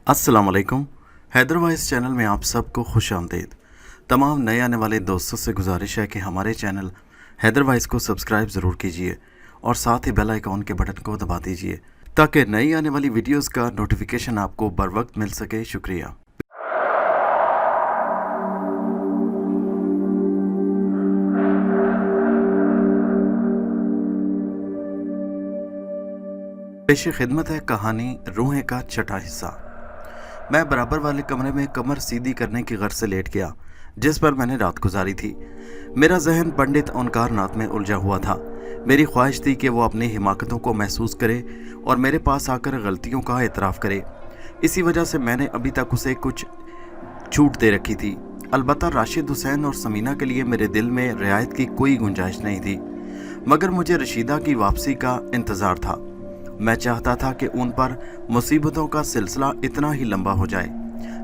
अस्सलाम वालेकुम। Haider vice channel में आप सबको खुश आमदीद। तमाम नए आने वाले दोस्तों से गुजारिश है कि हमारे चैनल हैदर वाइस को सब्सक्राइब ज़रूर कीजिए और साथ ही बेल आइकॉन के बटन को दबा दीजिए ताकि नई आने वाली वीडियोस का नोटिफिकेशन आपको बर वक्त मिल सके। शुक्रिया। पेश खिदमत है कहानी रूहें का छठा हिस्सा। मैं बराबर वाले कमरे में कमर सीधी करने की गर्ज से लेट गया जिस पर मैंने रात गुजारी थी। मेरा जहन पंडित ओंकार नाथ में उलझा हुआ था। मेरी ख्वाहिश थी कि वो अपनी हिमाकतों को महसूस करे और मेरे पास आकर गलतियों का एतराफ़ करे। इसी वजह से मैंने अभी तक उसे कुछ छूट दे रखी थी। अलबत्ता राशिद हुसैन और समीना के लिए मेरे दिल में रियायत की कोई गुंजाइश नहीं थी, मगर मुझे रशीदा की वापसी का इंतज़ार था। मैं चाहता था कि उन पर मुसीबतों का सिलसिला इतना ही लंबा हो जाए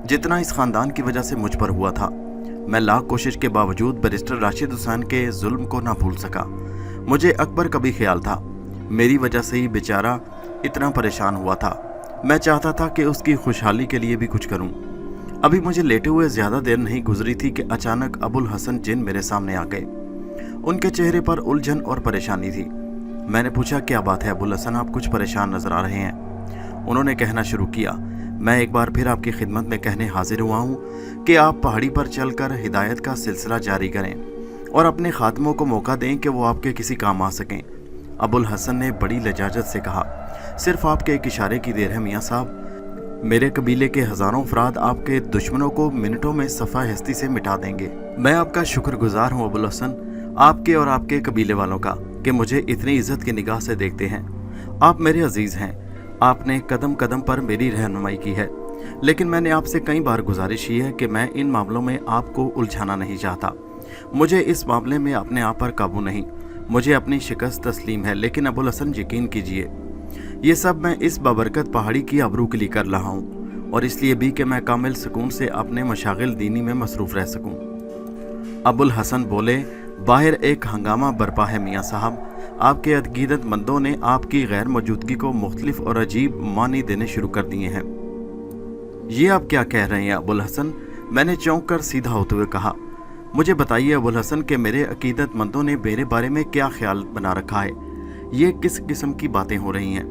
जितना इस ख़ानदान की वजह से मुझ पर हुआ था। मैं लाख कोशिश के बावजूद बैरिस्टर राशिद हुसैन के जुल्म को ना भूल सका। मुझे अकबर का भी ख्याल था, मेरी वजह से ही बेचारा इतना परेशान हुआ था। मैं चाहता था कि उसकी खुशहाली के लिए भी कुछ करूं। अभी मुझे लेटे हुए ज़्यादा देर नहीं गुजरी थी कि अचानक अबुल हसन जिन मेरे सामने आ गए। उनके चेहरे पर उलझन और परेशानी थी। मैंने पूछा, क्या बात है अबुल हसन, आप कुछ परेशान नज़र आ रहे हैं। उन्होंने कहना शुरू किया, मैं एक बार फिर आपकी खिदमत में कहने हाजिर हुआ हूँ कि आप पहाड़ी पर चलकर हिदायत का सिलसिला जारी करें और अपने खादमों को मौका दें कि वो आपके किसी काम आ सकें। अबुल हसन ने बड़ी लजाजत से कहा, सिर्फ आपके एक इशारे की देर है मियाँ साहब। मेरे कबीले के हज़ारों अफराद आपके दुश्मनों को मिनटों में सफ़ा हस्ती से मिटा देंगे। मैं आपका शुक्रगुजार हूँ अबुल हसन, आपके और आपके कबीले वालों का, कि मुझे इतनी इज्जत की निगाह से देखते हैं। आप मेरे अजीज़ हैं, आपने कदम कदम पर मेरी रहनुमाई की है, लेकिन मैंने आपसे कई बार गुजारिश की है कि मैं इन मामलों में आपको उलझाना नहीं चाहता। मुझे इस मामले में अपने आप पर काबू नहीं, मुझे अपनी शिकस्त तस्लीम है। लेकिन अबुल हसन यकीन कीजिए, ये सब मैं इस बाबरकत पहाड़ी की आबरू के लिए कर रहा हूँ और इसलिए भी कि मैं कामिल सुकून से अपने मशागिल दीनी में मसरूफ़ रह सकूँ। अबुल हसन बोले, बाहर एक हंगामा बरपा है मियाँ साहब। आपके अकीदतमंदों ने आपकी गैर मौजूदगी को मुख्तलिफ और अजीब मानी देने शुरू कर दिए हैं। ये आप क्या कह रहे हैं अबुल हसन? मैंने चौंक कर सीधा होते हुए कहा, मुझे बताइए अबुल हसन कि मेरे अकीदतमंदों ने मेरे बारे में क्या ख्याल बना रखा है। ये किस किस्म की बातें हो रही हैं?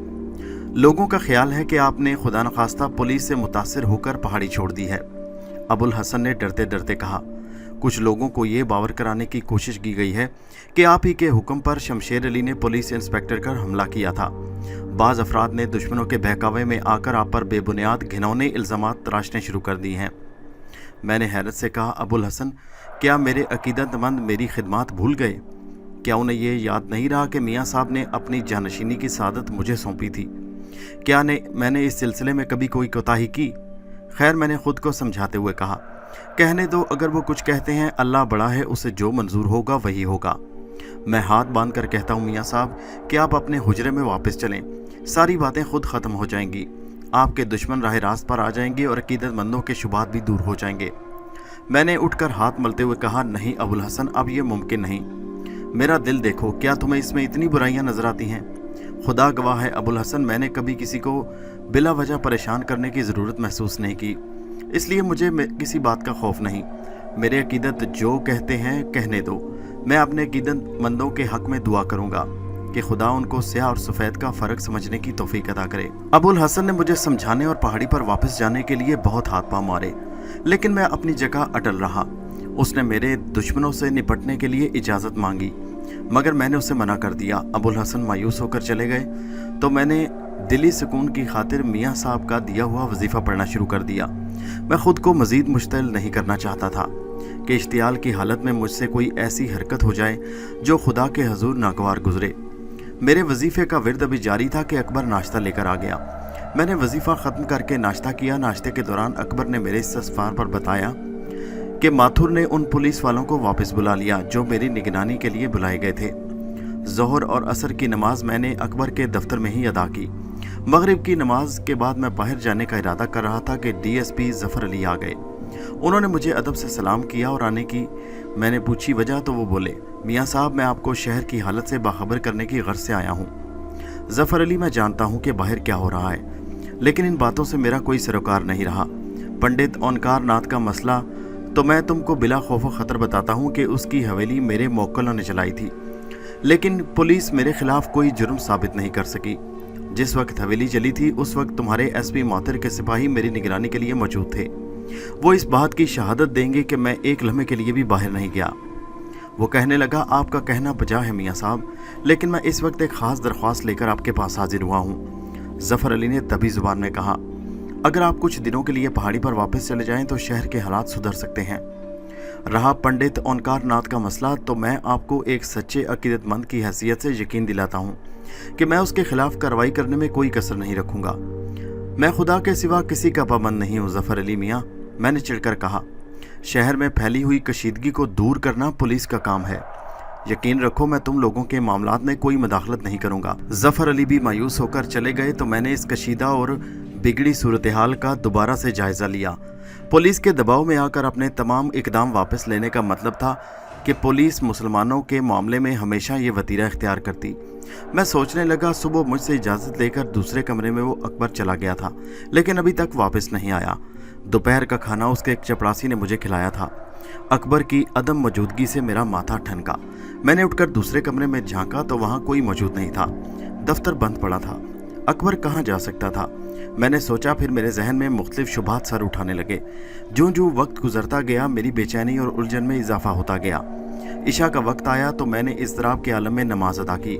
लोगों का ख्याल है कि आपने खुदा न खास्ता पुलिस से मुतासिर होकर पहाड़ी छोड़ दी है। अबुल हसन ने डरते डरते कहा, कुछ लोगों को ये बावर कराने की कोशिश की गई है कि आप ही के हुक्म पर शमशेर अली ने पुलिस इंस्पेक्टर पर हमला किया था। बाज़ अफराद ने दुश्मनों के बहकावे में आकर आप पर बेबुनियाद घिनौने इल्ज़ामात तराशने शुरू कर दिए हैं। मैंने हैरत से कहा, अबुल हसन, क्या मेरे अकीदतमंद मेरी खिदमत भूल गए? क्या उन्हें ये याद नहीं रहा कि मियाँ साहब ने अपनी जानशीनी की सादत मुझे सौंपी थी? क्या मैंने इस सिलसिले में कभी कोई कोताही की? खैर, मैंने खुद को समझाते हुए कहा, कहने दो, अगर वो कुछ कहते हैं, अल्लाह बड़ा है, उसे जो मंजूर होगा वही होगा। मैं हाथ बांध कर कहता हूँ मियाँ साहब कि आप अपने हुजरे में वापस चलें, सारी बातें खुद ख़त्म हो जाएंगी। आपके दुश्मन राह रास्त पर आ जाएंगे और अकीदतमंदों के शुबात भी दूर हो जाएंगे। मैंने उठकर हाथ मलते हुए कहा, नहीं अबुल हसन, अब ये मुमकिन नहीं। मेरा दिल देखो, क्या तुम्हें इसमें इतनी बुराइयाँ नज़र आती हैं? खुदा गवाह है अबुल हसन, मैंने कभी किसी को बिला वजह परेशान करने की ज़रूरत महसूस नहीं की, इसलिए मुझे किसी बात का खौफ नहीं। मेरे अकीदत जो कहते हैं कहने दो। मैं अपने अकीदतमंदों के हक़ में दुआ करूँगा कि खुदा उनको स्याह और सफ़ेद का फ़र्क समझने की तौफीक अता करे। अबुल हसन ने मुझे समझाने और पहाड़ी पर वापस जाने के लिए बहुत हाथ पाँव मारे, लेकिन मैं अपनी जगह अटल रहा। उसने मेरे दुश्मनों से निपटने के लिए इजाज़त मांगी, मगर मैंने उसे मना कर दिया। अबुल हसन मायूस होकर चले गए तो मैंने दिली सुकून की खातिर मियाँ साहब का दिया हुआ वजीफ़ा पढ़ना शुरू कर दिया। मैं ख़ुद को मज़ीद मुश्तिल नहीं करना चाहता था कि इश्तियाल की हालत में मुझसे कोई ऐसी हरकत हो जाए जो खुदा के हजूर नागवार गुजरे। मेरे वजीफ़े का विर्द अभी जारी था कि अकबर नाश्ता लेकर आ गया। मैंने वजीफ़ा ख़त्म करके नाश्ता किया। नाश्ते के दौरान अकबर ने मेरे इस्तग़फ़ार पर बताया कि माथुर ने उन पुलिस वालों को वापस बुला लिया जो मेरी निगरानी के लिए बुलाए गए थे। ज़ोहर और असर की नमाज मैंने अकबर के दफ्तर में ही अदा की। मगरिब की नमाज के बाद मैं बाहर जाने का इरादा कर रहा था कि DSP ज़फ़र अली आ गए। उन्होंने मुझे अदब से सलाम किया और आने की मैंने पूछी वजह तो वो बोले, मियाँ साहब, मैं आपको शहर की हालत से बाखबर करने की गर्ज से आया हूँ। ज़फ़र अली, मैं जानता हूँ कि बाहर क्या हो रहा है। लेकिन इन बातों से मेरा कोई सरोकार नहीं रहा। पंडित ओंकार नाथ का मसला तो मैं तुमको बिला खौफ खतर बताता हूँ कि उसकी हवेली मेरे मौक्कलों ने चलाई थी, लेकिन पुलिस मेरे खिलाफ कोई जुर्म साबित नहीं कर सकी। जिस वक्त हवेली जली थी उस वक्त तुम्हारे एसपी मातिर के सिपाही मेरी निगरानी के लिए मौजूद थे। वो इस बात की शहादत देंगे कि मैं एक लम्हे के लिए भी बाहर नहीं गया। वो कहने लगा, आपका कहना बजा है मियाँ साहब, लेकिन मैं इस वक्त एक ख़ास दरख्वास्त लेकर आपके पास हाजिर हुआ हूँ। ज़फ़र अली ने तभी ज़ुबान में कहा, अगर आप कुछ दिनों के लिए पहाड़ी पर वापस चले जाएं तो शहर के हालात सुधर सकते हैं। रहा पंडित ओंकार नाथ का मसला, तो मैं आपको एक सच्चे अकीदतमंद की हैसियत से यकीन दिलाता हूँ कि मैं उसके खिलाफ कार्रवाई करने में कोई कसर नहीं रखूँगा। मैं खुदा के सिवा किसी का पाबंद नहीं हूँ ज़फ़र अली मियाँ, मैंने चिढ़कर कहा। शहर में फैली हुई कशीदगी को दूर करना पुलिस का काम है। यकीन रखो, मैं तुम लोगों के मामलात में कोई मदाखलत नहीं करूँगा। ज़फ़र अली भी मायूस होकर चले गए तो मैंने इस कशीदा और बिगड़ी सूरत हाल का दोबारा से जायज़ा लिया। पुलिस के दबाव में आकर अपने तमाम इकदाम वापस लेने का मतलब था कि पुलिस मुसलमानों के मामले में हमेशा ये वतीरा इख्तियार करती। मैं सोचने लगा, सुबह मुझसे इजाज़त लेकर दूसरे कमरे में वो अकबर चला गया था, लेकिन अभी तक वापस नहीं आया। दोपहर का खाना उसके एक चपरासी ने मुझे खिलाया था। अकबर की अदम मौजूदगी से मेरा माथा ठनका। मैंने उठकर दूसरे कमरे में झांका तो वहाँ कोई मौजूद नहीं था। दफ्तर बंद पड़ा था। अकबर कहाँ जा सकता था, मैंने सोचा। फिर मेरे जहन में मुख्तलिफ शुबात सर उठाने लगे। जो जो वक्त गुजरता गया मेरी बेचैनी और उलझन में इजाफा होता गया। इशा का वक्त आया तो मैंने इज़्तिराब के आलम में नमाज अदा की।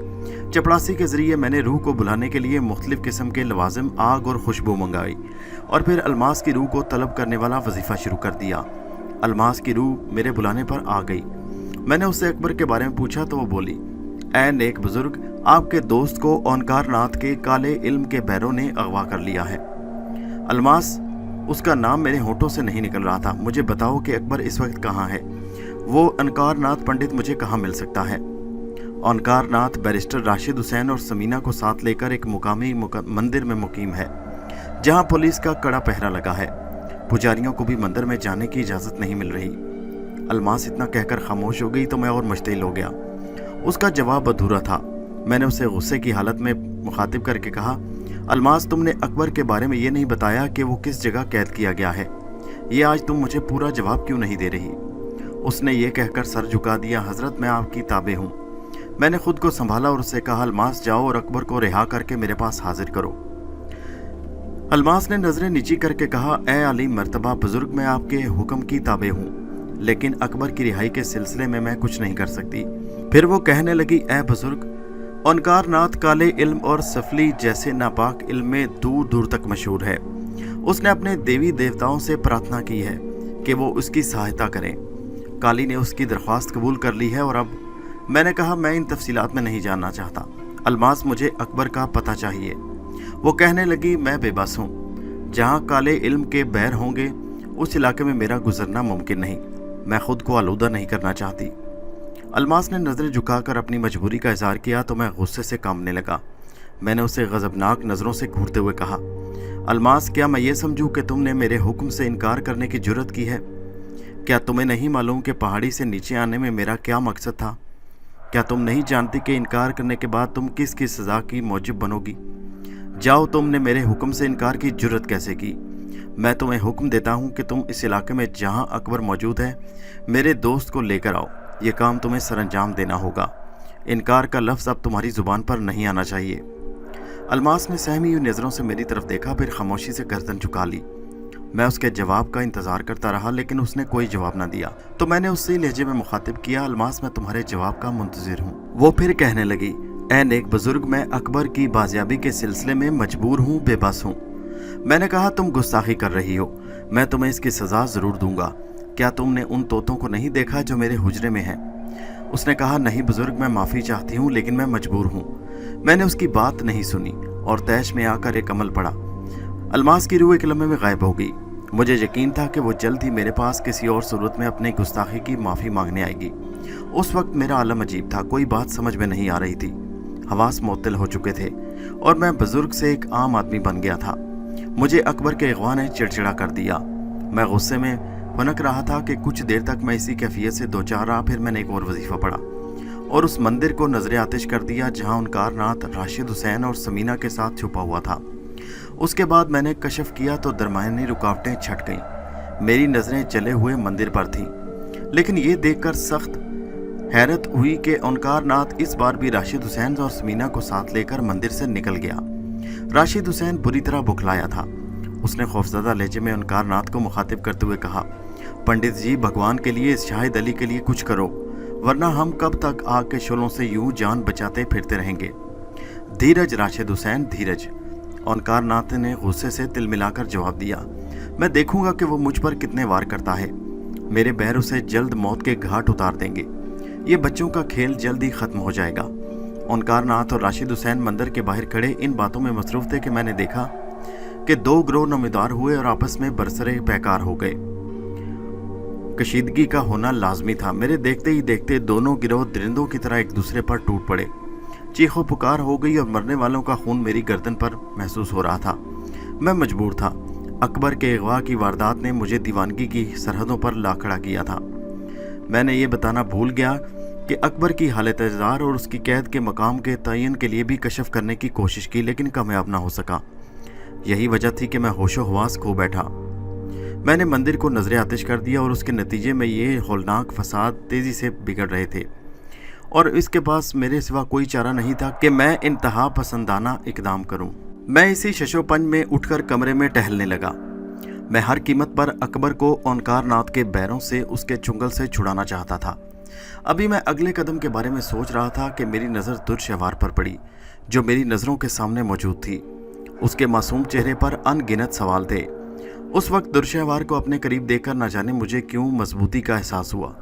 चपड़ासी के ज़रिए मैंने रूह को बुलाने के लिए मुख्तलिफ़ किस्म के लवाजिम, आग और खुशबू मंगाई और फिर अलमास की रूह को तलब करने वाला वजीफ़ा शुरू कर दिया। अलमास की रूह मेरे बुलाने पर आ गई। मैंने उससे अकबर के बारे में पूछा तो वो बोली, ऐ नेक बुजुर्ग, आपके दोस्त को ओंकार नाथ के काले इल्म के बैरों ने अगवा कर लिया है। अलमास, उसका नाम मेरे होठों से नहीं निकल रहा था। मुझे बताओ कि अकबर इस वक्त कहाँ है? वो ओंकार नाथ पंडित मुझे कहाँ मिल सकता है? ओंकार नाथ बैरिस्टर राशिद हुसैन और समीना को साथ लेकर एक मुकामी मंदिर में मुकीम है, जहाँ पुलिस का कड़ा पहरा लगा है। पुजारियों को भी मंदिर में जाने की इजाज़त नहीं मिल रही। अलमास इतना कहकर खामोश हो गई तो मैं और मुश्तिल हो गया। उसका जवाब अधूरा था। मैंने उसे गुस्से की हालत में मुखातिब करके कहा, अलमास, तुमने अकबर के बारे में ये नहीं बताया कि वो किस जगह कैद किया गया है। ये आज तुम मुझे पूरा जवाब क्यों नहीं दे रही? उसने ये कहकर सर झुका दिया, हजरत, मैं आपकी ताबे हूँ। मैंने खुद को संभाला और उससे कहा, अलमास, जाओ और अकबर को रिहा करके मेरे पास हाजिर करो। अलमास ने नजरें नीची करके कहा, ए अली मर्तबा बुजुर्ग, मैं आपके हुक्म की ताबे हूँ, लेकिन अकबर की रिहाई के सिलसिले में मैं कुछ नहीं कर सकती। फिर वो कहने लगी, ए बुजुर्ग, ओंकार नाथ काले इल्म और सफली जैसे नापाक इल्म में दूर दूर तक मशहूर है। उसने अपने देवी देवताओं से प्रार्थना की है कि वो उसकी सहायता करें। काली ने उसकी दरख्वास्त कबूल कर ली है और अब मैंने कहा, मैं इन तफसीलात में नहीं जानना चाहता। अलमास, मुझे अकबर का पता चाहिए। वो कहने लगी, मैं बेबस हूँ। जहाँ काले इल्म के बैर होंगे उस इलाके में मेरा गुजरना मुमकिन नहीं। मैं खुद को आलूदा नहीं करना चाहती। अलमास ने नज़रें झुकाकर अपनी मजबूरी का इजहार किया तो मैं गुस्से से कांपने लगा। मैंने उसे गज़बनाक नज़रों से घूरते हुए कहा, अलमास, क्या मैं ये समझूं कि तुमने मेरे हुक्म से इनकार करने की जुर्रत की है? क्या तुम्हें नहीं मालूम कि पहाड़ी से नीचे आने में मेरा क्या मकसद था? क्या तुम नहीं जानती कि इनकार करने के बाद तुम किस किस सज़ा की मौजिब बनोगी? जाओ, तुमने मेरे हुक्म से इनकार की जुर्रत कैसे की? मैं तुम्हें हुक्म देता हूँ कि तुम इस इलाके में जहाँ अकबर मौजूद है मेरे दोस्त को लेकर आओ। ये काम तुम्हें सरंजाम देना होगा। इनकार का लफ्ज़ अब तुम्हारी ज़ुबान पर नहीं आना चाहिए। अलमास ने सहमी हुई नज़रों से मेरी तरफ देखा, फिर खामोशी से गर्दन झुका ली। मैं उसके जवाब का इंतज़ार करता रहा, लेकिन उसने कोई जवाब ना दिया। तो मैंने उससे लहजे में मुखातिब किया, अलमास, मैं तुम्हारे जवाब का मुंतज़िर हूँ। वो फिर कहने लगी, ऐ नेक बुजुर्ग, मैं अकबर की बाजियाबी के सिलसिले में मजबूर हूँ, बेबस हूँ। मैंने कहा, तुम गुस्ताखी कर रही हो, मैं तुम्हें इसकी सज़ा ज़रूर दूंगा। क्या तुमने उन तोतों को नहीं देखा जो मेरे हुजरे में हैं? उसने कहा, नहीं बुजुर्ग, मैं माफ़ी चाहती हूँ, लेकिन मैं मजबूर हूँ। मैंने उसकी बात नहीं सुनी और तैश में आकर एक अमल पड़ा। अलमास की रूह एक लम्हे में गायब हो गई। मुझे यकीन था कि वो जल्द ही मेरे पास किसी और सूरत में अपनी गुस्ताखी की माफ़ी मांगने आएगी। उस वक्त मेरा आलम अजीब था, कोई बात समझ में नहीं आ रही थी। हवास मुअत्तल हो चुके थे और मैं बुजुर्ग से एक आम आदमी बन गया था। मुझे अकबर के अगवा ने चिड़चिड़ा कर दिया। मैं गुस्से में भनक रहा था कि कुछ देर तक मैं इसी कैफियत से दो चार रहा। फिर मैंने एक और वजीफ़ा पढ़ा और उस मंदिर को नजर आतिश कर दिया जहाँ ओंकार नाथ राशिद हुसैन और समीना के साथ छुपा हुआ था। उस के बाद मैंने कशफ किया तो दरमियानी रुकावटें छट गईं। मेरी नज़रें जले हुए मंदिर पर थीं, लेकिन ये देखकर सख्त हैरत हुई कि ओंकार नाथ इस बार भी राशिद हुसैन और समीना को साथ लेकर मंदिर से निकल गया। राशिद हुसैन बुरी तरह बुखलाया था। उसने खौफजदा लहजे में ओंकार नाथ को मुखातिब करते हुए कहा, पंडित जी, भगवान के लिए, शाहिद अली के लिए कुछ करो, वरना हम कब तक आग के शोलों से यूं जान बचाते फिरते रहेंगे। धीरज राशिद हुसैन, धीरज। ओंकार नाथ ने गुस्से से तिल मिलाकर जवाब दिया, मैं देखूंगा कि वो मुझ पर कितने वार करता है। मेरे बैर उसे जल्द मौत के घाट उतार देंगे। ये बच्चों का खेल जल्द ही खत्म हो जाएगा। ओंकार नाथ और राशिद हुसैन मंदिर के बाहर खड़े इन बातों में मसरूफ थे कि मैंने देखा कि दो गिरोह नमदार हुए और आपस में बरसरे पैकार हो गए। कशीदगी का होना लाजमी था। मेरे देखते ही देखते दोनों गिरोह दरिंदों की तरह एक दूसरे पर टूट पड़े। चीखों पुकार हो गई और मरने वालों का खून मेरी गर्दन पर महसूस हो रहा था। मैं मजबूर था। अकबर के अगवा की वारदात ने मुझे दीवानगी की सरहदों पर ला खड़ा किया था। मैंने ये बताना भूल गया कि अकबर की हालत अज़ार और उसकी कैद के मकाम के तयन के लिए भी कशफ करने की कोशिश की, लेकिन कामयाब ना हो सका। यही वजह थी कि मैं होशो हवास खो बैठा। मैंने मंदिर को नजर आतिश कर दिया और उसके नतीजे में ये हौलनाक फसाद तेज़ी से बिगड़ रहे थे, और इसके पास मेरे सिवा कोई चारा नहीं था कि मैं इंतहा पसंदाना इकदाम करूं। मैं इसी शशोपंज में उठकर कमरे में टहलने लगा। मैं हर कीमत पर अकबर को ओंकार नाथ के बैरों से, उसके चुंगल से छुड़ाना चाहता था। अभी मैं अगले कदम के बारे में सोच रहा था कि मेरी नज़र दुर्शहवार पर पड़ी, जो मेरी नज़रों के सामने मौजूद थी। उसके मासूम चेहरे पर अनगिनत सवाल थे। उस वक्त दुर्शहवार को अपने करीब देखकर न जाने मुझे क्यों मजबूती का एहसास हुआ।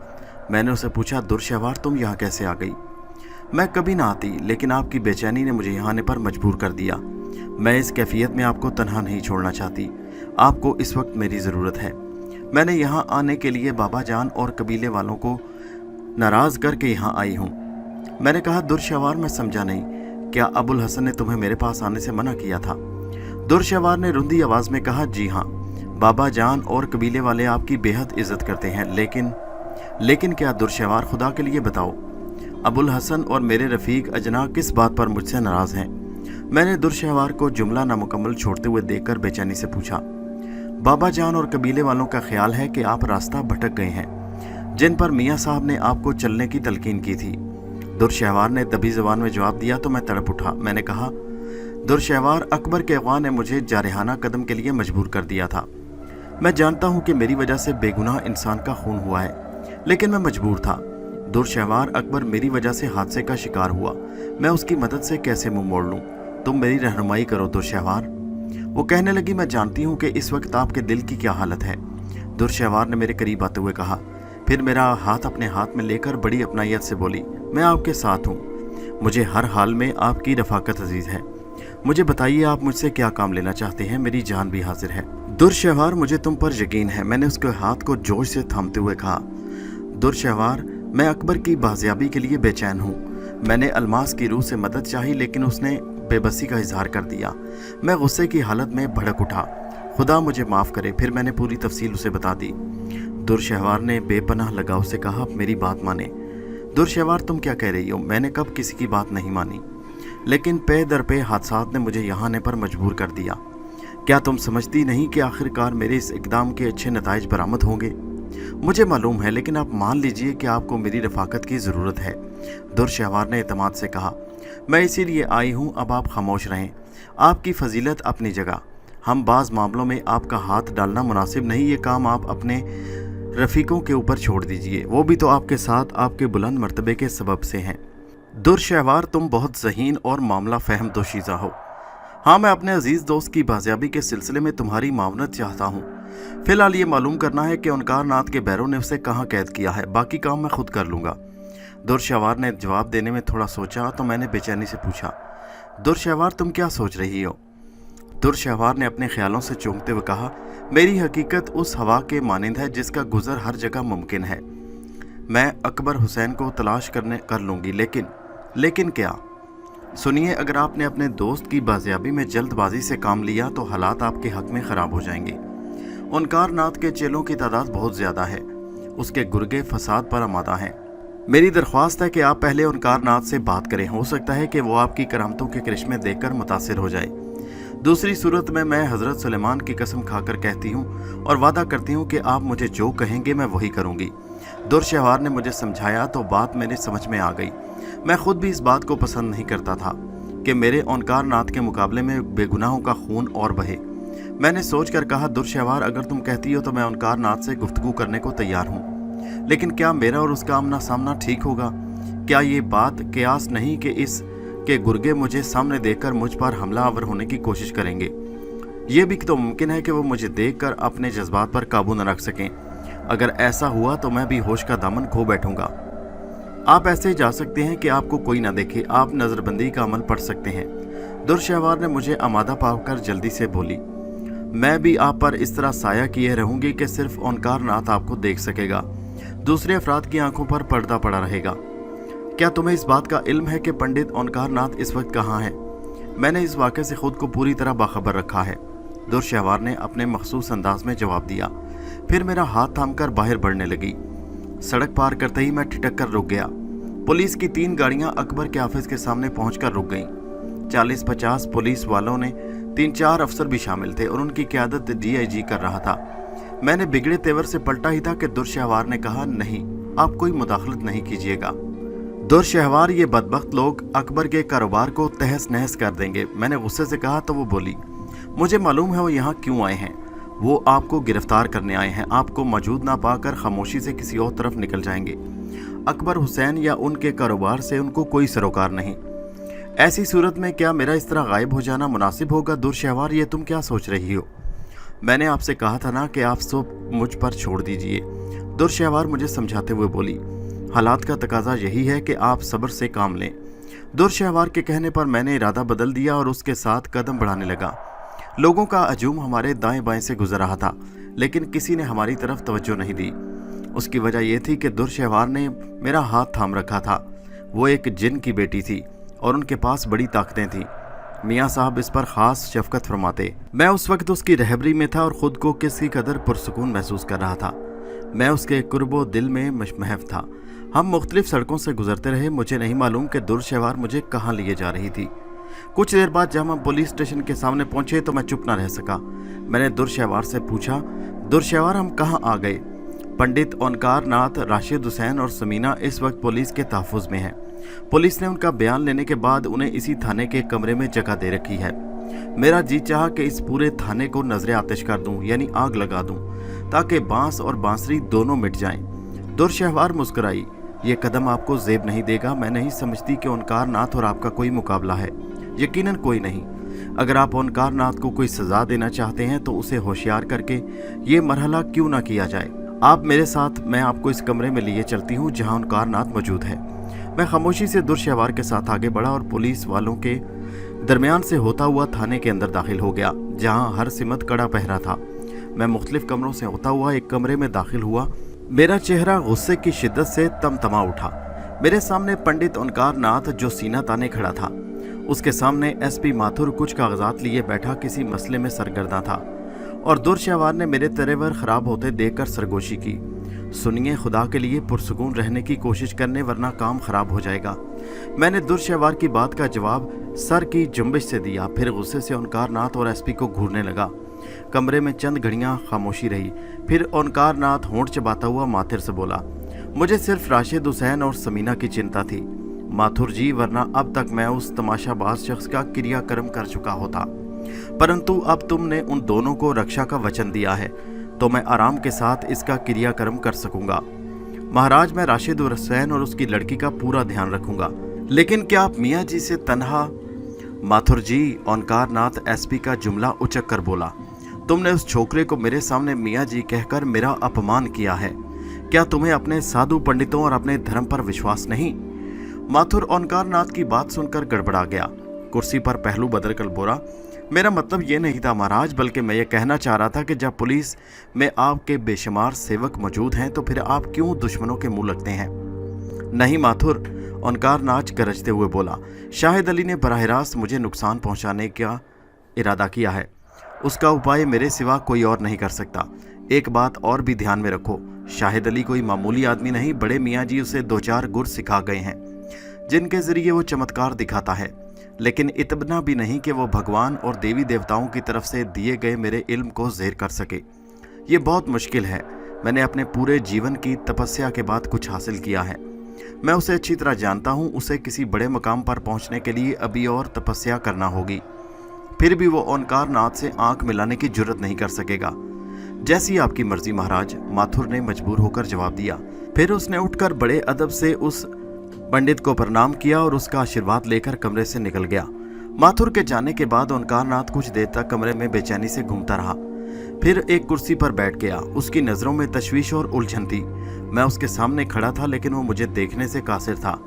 मैंने उसे पूछा, दुर्शहवार, तुम यहाँ कैसे आ गई? मैं कभी ना आती, लेकिन आपकी बेचैनी ने मुझे यहाँ आने पर मजबूर कर दिया। मैं इस कैफियत में आपको तन्हा नहीं छोड़ना चाहती। आपको इस वक्त मेरी ज़रूरत है। मैंने यहाँ आने के लिए बाबा जान और कबीले वालों को नाराज़ करके यहाँ आई हूँ। मैंने कहा, दुर्शहवार, मैं समझा नहीं, क्या अबुल हसन ने तुम्हें मेरे पास आने से मना किया था? दुर्शहवार ने रुंधी आवाज़ में कहा, जी हाँ, बाबा जान और कबीले वाले आपकी बेहद इज्जत करते हैं, लेकिन क्या दुर्शहवार, खुदा के लिए बताओ, अबुल हसन और मेरे रफ़ीक अजना किस बात पर मुझसे नाराज़ हैं? मैंने दुर्शहवार को जुमला नामुकम्मल छोड़ते हुए देखकर बेचैनी से पूछा। बाबा जान और कबीले वालों का ख्याल है कि आप रास्ता भटक गए हैं, जिन पर मियाँ साहब ने आपको चलने की तलकीन की थी। दुर्शहवार ने दबी ज़बान में जवाब दिया तो मैं तड़प उठा। मैंने कहा, दुर्शहवार, अकबर के अगवा ने मुझे जारहाना कदम के लिए मजबूर कर दिया था। मैं जानता हूँ कि मेरी वजह से बेगुनाह इंसान का खून हुआ है, लेकिन मैं मजबूर था। दुर्शहवार, अकबर मेरी वजह से हादसे का शिकार हुआ। मैं उसकी मदद से कैसे मुंह मोड़ लूँ? तुम मेरी रहनुमाई करो दुर्शहवार। वो कहने लगी, मैं जानती हूँ कि इस वक्त आपके दिल की क्या हालत है। दुर्शहवार ने मेरे करीब आते हुए कहा, फिर मेरा हाथ अपने हाथ में लेकर बड़ी अपनायत से बोली, मैं आपके साथ हूँ। मुझे हर हाल में आपकी रफाकत अजीज़ है। मुझे बताइए, आप मुझसे क्या काम लेना चाहते हैं? मेरी जान भी हाजिर है। दुर्शहवार, मुझे तुम पर यकीन है। मैंने उसके हाथ को जोश से थामते हुए कहा, दुर्शहवार, मैं अकबर की बाजियाबी के लिए बेचैन हूँ। मैंने अलमास की रूह से मदद चाही, लेकिन उसने बेबसी का इजहार कर दिया। मैं गुस्से की हालत में भड़क उठा। खुदा मुझे माफ़ करे। फिर मैंने पूरी तफसील उसे बता दी। दुर्शहवार ने बेपनाह लगाव से कहा, मेरी बात माने। दुर्शहवार, तुम क्या कह रही हो? मैंने कब किसी की बात नहीं मानी, लेकिन पे दर पे हादसात ने मुझे यहाँ आने पर मजबूर कर दिया। क्या तुम समझती नहीं कि आखिरकार मेरे इस इकदाम के अच्छे नताइज बरामद होंगे? मुझे मालूम है, लेकिन आप मान लीजिए कि आपको मेरी रफाकत की ज़रूरत है। दुर्शहवार ने एतमाद से कहा, मैं इसीलिए आई हूँ, अब आप खामोश रहें। आपकी फजीलत अपनी जगह, हम बाज़ मामलों में आपका हाथ डालना मुनासिब नहीं। ये काम आप अपने रफ़ीकों के ऊपर छोड़ दीजिए, वो भी तो आपके साथ आपके बुलंद मर्तबे के सबब से हैं। दुर्शहवार, तुम बहुत ज़हीन और मामला फ़हम दोशीज़ा हो। हाँ, मैं अपने अजीज़ दोस्त की बाजियाबी के सिलसिले में तुम्हारी मावनत चाहता हूँ। फ़िलहाल ये मालूम करना है कि ओंकार नाथ के बैरों ने उसे कहाँ कैद किया है। बाकी काम मैं खुद कर लूँगा। दुर्शहवार ने जवाब देने में थोड़ा सोचा तो मैंने बेचैनी से पूछा, दुर्शहवार, तुम क्या सोच रही हो? दुर्शहवार ने अपने ख्यालों से चूमते हुए कहा, मेरी हकीकत उस हवा के मानिंद है जिसका गुजर हर जगह मुमकिन है। मैं अकबर हुसैन को तलाश कर लूँगी, लेकिन क्या? सुनिए, अगर आपने अपने दोस्त की बाजियाबी में जल्दबाजी से काम लिया तो हालात आपके हक में ख़राब हो जाएंगे। ओंकार नाथ के चेलों की तादाद बहुत ज़्यादा है, उसके गुर्गे फसाद पर आमादा हैं। मेरी दरख्वास्त है कि आप पहले ओंकार नाथ से बात करें। हो सकता है कि वो आपकी करामतों के करिश्मे देखकर मुतासिर हो जाए। दूसरी सूरत में मैं हजरत सुलेमान की कसम खाकर कहती हूँ और वादा करती हूँ कि आप मुझे जो कहेंगे मैं वही करूँगी। दुर्शहवार ने मुझे समझाया तो बात मेरे समझ में आ गई। मैं खुद भी इस बात को पसंद नहीं करता था कि मेरे ओंकार नाथ के मुकाबले में बेगुनाहों का खून और बहे। मैंने सोच कर कहा, दुर्शहवार अगर तुम कहती हो तो मैं ओंकार नाथ से गुफ्तगू करने को तैयार हूँ, लेकिन क्या मेरा और उसका आमना सामना ठीक होगा? क्या ये बात कयास नहीं कि इस के गुर्गे मुझे सामने देखकर मुझ पर हमलावर होने की कोशिश करेंगे? ये भी तो मुमकिन है कि वो मुझे देखकर अपने जज्बात पर काबू न रख सकें। अगर ऐसा हुआ तो मैं भी होश का दामन खो बैठूंगा। आप ऐसे जा सकते हैं कि आपको कोई ना देखे, आप नज़रबंदी का अमल पढ़ सकते हैं। दुर्शहवार ने मुझे आमादा पाकर जल्दी से बोली, मैं भी आप पर इस तरह साया किए रहूंगी कि सिर्फ ओंकार नाथ आपको देख सकेगा, दूसरे अफराद की आंखों पर पर्दा पड़ा रहेगा। क्या तुम्हें इस बात का इल्म है कि पंडित ओंकार नाथ इस वक्त कहाँ है? मैंने इस वाक़े से खुद को पूरी तरह बाखबर रखा है, दुर्शहवार ने अपने मखसूस अंदाज में जवाब दिया। फिर मेरा हाथ थामकर बाहर बढ़ने लगी। सड़क पार करते ही मैं ठिठक कर रुक गया। पुलिस की 3 गाड़ियां अकबर के ऑफिस के सामने पहुंचकर रुक गईं। 40-50 पुलिस वालों ने 3-4 अफसर भी शामिल थे और उनकी क़यादत DIG कर रहा था। मैंने बिगड़े तेवर से पलटा ही था कि दुर्शहवार ने कहा, नहीं, आप कोई मुदाखलत नहीं कीजिएगा। दुर्शहवार, ये बदबख्त लोग अकबर के कारोबार को तहस नहस कर देंगे। मैंने गुस्से से कहा तो वो बोली, मुझे मालूम है वो यहाँ क्यों आए हैं। वो आपको गिरफ्तार करने आए हैं। आपको मौजूद ना पाकर खामोशी से किसी और तरफ निकल जाएंगे। अकबर हुसैन या उनके कारोबार से उनको कोई सरोकार नहीं। ऐसी सूरत में क्या मेरा इस तरह गायब हो जाना मुनासिब होगा? दुर्शहवार, ये तुम क्या सोच रही हो? मैंने आपसे कहा था ना कि आप सब मुझ पर छोड़ दीजिए। दुर्शहवार मुझे समझाते हुए बोली, हालात का तकाजा यही है कि आप सब्र से काम लें। दुर्शहवार के कहने पर मैंने इरादा बदल दिया और उसके साथ कदम बढ़ाने लगा। लोगों का हजूम हमारे दाएं बाएं से गुजर रहा था, लेकिन किसी ने हमारी तरफ तवज्जो नहीं दी। उसकी वजह यह थी कि दुर्शहवार ने मेरा हाथ थाम रखा था। वो एक जिन की बेटी थी और उनके पास बड़ी ताकतें थीं। मियाँ साहब इस पर ख़ास शफकत फरमाते। मैं उस वक्त उसकी रहबरी में था और ख़ुद को किसी कदर पुरसुकून महसूस कर रहा था। मैं उसके कुर्बो दिल में महव था। हम मुख्तलिफ सड़कों से गुजरते रहे। मुझे नहीं मालूम कि दुर्शहवार मुझे कहाँ लिए जा रही थी। कुछ देर बाद जब हम पुलिस स्टेशन के सामने पहुंचे तो मैं चुप न रह सका। मैंने दुर्शहवार से पूछा, दुर्शहवार, हम कहाँ आ गए? पंडित ओंकार नाथ, राशिद हुसैन और समीना इस वक्त पुलिस के तहफ़्फ़ुज़ में हैं। पुलिस ने उनका बयान लेने के बाद उन्हें इसी थाने के कमरे में जगह दे रखी है। मेरा जी चाहा कि इस पूरे थाने को नजरे आतिश कर दूं, यानी आग लगा दूं, ताकि बांस और बांसुरी दोनों मिट जाएं। दुर्शहवार मुस्कुराई, ये कदम आपको जेब नहीं देगा। मैं नहीं समझती कि ओंकार नाथ और आपका कोई मुकाबला है, यकीनन कोई नहीं। अगर आप ओंकार नाथ को कोई सज़ा देना चाहते हैं तो उसे होशियार करके ये मरहला क्यों ना किया जाए। आप मेरे साथ, मैं आपको इस कमरे में लिए चलती हूँ जहाँ ओंकार नाथ मौजूद है। मैं खामोशी से दुर्शहवार के साथ आगे बढ़ा और पुलिस वालों के दरमियान से होता हुआ थाने के अंदर दाखिल हो गया, जहाँ हर सिमत कड़ा पहरा था। मैं मुख्तलिफ कमरों से होता हुआ एक कमरे में दाखिल हुआ। मेरा चेहरा गुस्से की शिद्दत से तमतमा उठा। मेरे सामने पंडित ओंकार नाथ जो सीना ताने खड़ा था, उसके सामने SP माथुर कुछ कागजात लिए बैठा किसी मसले में सरगर्दा था, और दुर्शहवार ने मेरे तेवर खराब होते देखकर सरगोशी की। सुनिए, खुदा के लिए पुरसुकून रहने की कोशिश करने, वरना काम खराब हो जाएगा। मैंने दुर्शहवार की बात का जवाब सर की जुम्बिश से दिया, फिर गुस्से से ओंकार नाथ और SP को घूरने लगा। कमरे में चंद घड़ियां खामोशी रही। फिर ओंकार नाथ होंठ चबाता हुआ माथिर से बोला, मुझे सिर्फ राशिद हुसैन और समीना की चिंता थी माथुर जी, वरना अब तक मैं उस तमाशाबाज शख्स का क्रियाकर्म कर चुका होता। परंतु अब तुमने उन दोनों को रक्षा का वचन दिया है तो मैं आराम के साथ इसका क्रियाकर्म कर सकूंगा। महाराज, मैं राशिद हुसैन और उसकी लड़की का पूरा ध्यान रखूंगा। लेकिन क्या आप मियाँ जी से तन्हा? माथुर जी, ओंकार नाथ SP का जुमला उचक कर बोला, तुमने उस छोकरे को मेरे सामने मियाँ जी कहकर मेरा अपमान किया है। क्या तुम्हें अपने साधु पंडितों और अपने धर्म पर विश्वास नहीं? माथुर ओंकार नाथ की बात सुनकर गड़बड़ा गया। कुर्सी पर पहलू बदल कर बोला, मेरा मतलब ये नहीं था महाराज, बल्कि मैं ये कहना चाह रहा था कि जब पुलिस में आपके बेशुमार सेवक मौजूद हैं तो फिर आप क्यों दुश्मनों के मुंह लगते हैं? नहीं माथुर, ओंकार नाथ गरजते हुए बोला, शाहिद अली ने बराह रास्त मुझे नुकसान पहुंचाने का इरादा किया है। उसका उपाय मेरे सिवा कोई और नहीं कर सकता। एक बात और भी ध्यान में रखो, शाहिद अली कोई मामूली आदमी नहीं। बड़े मियाँ जी उसे 2-4 गुर सिखा गए हैं जिनके जरिए वो चमत्कार दिखाता है। लेकिन इतना भी नहीं कि वो भगवान और देवी देवताओं की तरफ से दिए गए मेरे इल्म को ज़ेर कर सके। ये बहुत मुश्किल है। मैंने अपने पूरे जीवन की तपस्या के बाद कुछ हासिल किया है। मैं उसे अच्छी तरह जानता हूँ। उसे किसी बड़े मकाम पर पहुँचने के लिए अभी और तपस्या करना होगी। फिर भी वो ओंकार नाथ से आंख मिलाने की जुर्रत नहीं कर सकेगा। जैसी आपकी मर्जी महाराज, माथुर ने मजबूर होकर जवाब दिया। फिर उसने उठकर बड़े अदब से उस पंडित को प्रणाम किया और उसका आशीर्वाद लेकर कमरे से निकल गया। माथुर के जाने के बाद ओंकार नाथ कुछ देर तक कमरे में बेचैनी से घूमता रहा। फिर एक कुर्सी पर बैठ गया। उसकी नज़रों में तशवीश और उलझन थी। मैं उसके सामने खड़ा था, लेकिन वो मुझे देखने से कासिर था।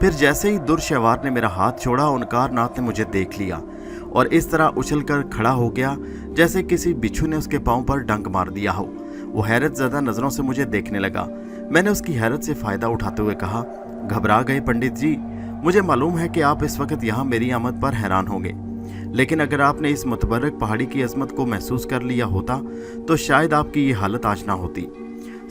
फिर जैसे ही दुर्शहवार ने मेरा हाथ छोड़ा, ओंकार नाथ ने मुझे देख लिया और इस तरह उछलकर खड़ा हो गया जैसे किसी बिच्छू ने उसके पांव पर डंक मार दिया हो। वो हैरत ज़्यादा नज़रों से मुझे देखने लगा। मैंने उसकी हैरत से फ़ायदा उठाते हुए कहा, घबरा गए पंडित जी? मुझे मालूम है कि आप इस वक्त यहाँ मेरी आमद पर हैरान होंगे, लेकिन अगर आपने इस मुतबर्रक पहाड़ी की अजमत को महसूस कर लिया होता तो शायद आपकी ये हालत आज ना होती।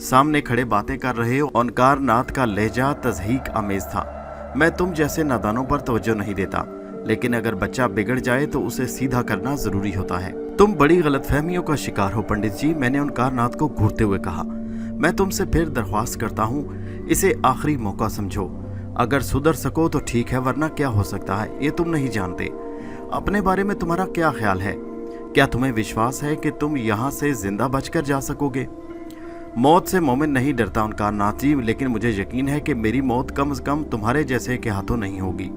सामने खड़े बातें कर रहे ओंकार नाथ का लहजा तज़हीक आमेज था। मैं तुम जैसे नादानों पर तवज्जो नहीं देता, लेकिन अगर बच्चा बिगड़ जाए तो उसे सीधा करना जरूरी होता है। तुम बड़ी गलतफहमियों का शिकार हो पंडित जी, मैंने ओंकार नाथ को घूरते हुए कहा। मैं तुमसे फिर दरख्वास्त करता हूँ, इसे आखिरी मौका समझो। अगर सुधर सको तो ठीक है, वरना क्या हो सकता है ये तुम नहीं जानते। अपने बारे में तुम्हारा क्या ख्याल है? क्या तुम्हें विश्वास है कि तुम यहाँ से जिंदा बचकर जा सकोगे? मौत से मोमिन नहीं डरता ओंकार नाथ जी, लेकिन मुझे यकीन है कि मेरी मौत कम से कम तुम्हारे जैसे के हाथों नहीं होगी।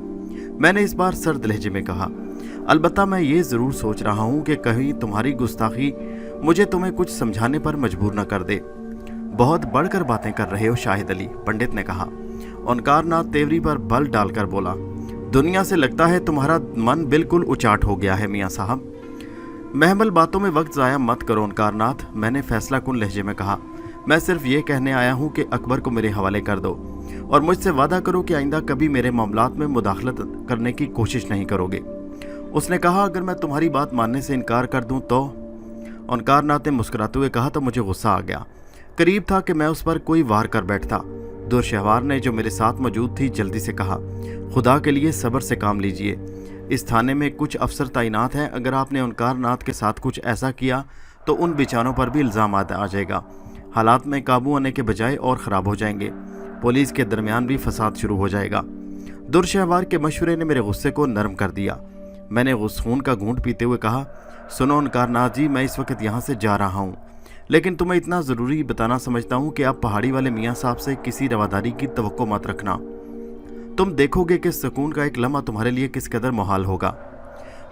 मैंने इस बार सर्द लहजे में कहा। अलबत्ता मैं ये ज़रूर सोच रहा हूँ कि कहीं तुम्हारी गुस्ताखी मुझे तुम्हें कुछ समझाने पर मजबूर न कर दे। बहुत बढ़कर बातें कर रहे हो शाहिद अली, पंडित ने कहा। ओंकार नाथ तेवरी पर बल डालकर बोला, दुनिया से लगता है तुम्हारा मन बिल्कुल उचाट हो गया है मियाँ साहब। महमल बातों में वक्त ज़ाया मत करो ओंकार नाथ, मैंने फैसला कुन लहजे में कहा। मैं सिर्फ ये कहने आया हूँ कि अकबर को मेरे हवाले कर दो और मुझसे वादा करो कि आइंदा कभी मेरे मामलात में मुदाखलत करने की कोशिश नहीं करोगे। उसने कहा, अगर मैं तुम्हारी बात मानने से इनकार कर दूँ तो? ओंकार नाथ ने मुस्कुराते हुए कहा तो मुझे गुस्सा आ गया। करीब था कि मैं उस पर कोई वार कर बैठता। दुर्शहवार ने, जो मेरे साथ मौजूद थी, जल्दी से कहा, खुदा के लिए सब्र से काम लीजिए। इस थाने में कुछ अफसर तैनात हैं। अगर आपने ओंकार नाथ के साथ कुछ ऐसा किया तो उन बेचारों पर भी इल्ज़ाम आ जाएगा। हालात में काबू आने के बजाय और ख़राब हो जाएंगे। पुलिस के दरमियान भी फसाद शुरू हो जाएगा। दुर्शहवार के मशवरे ने मेरे गुस्से को नरम कर दिया। मैंने खून का घूंट पीते हुए कहा, सुनो ओंकार नाथ जी, मैं इस वक्त यहाँ से जा रहा हूँ, लेकिन तुम्हें इतना ज़रूरी बताना समझता हूँ कि आप पहाड़ी वाले मियाँ साहब से किसी रवादारी की तवक्को मत रखना। तुम देखोगे कि सुकून का एक लम्हा तुम्हारे लिए किस कदर मुहाल होगा।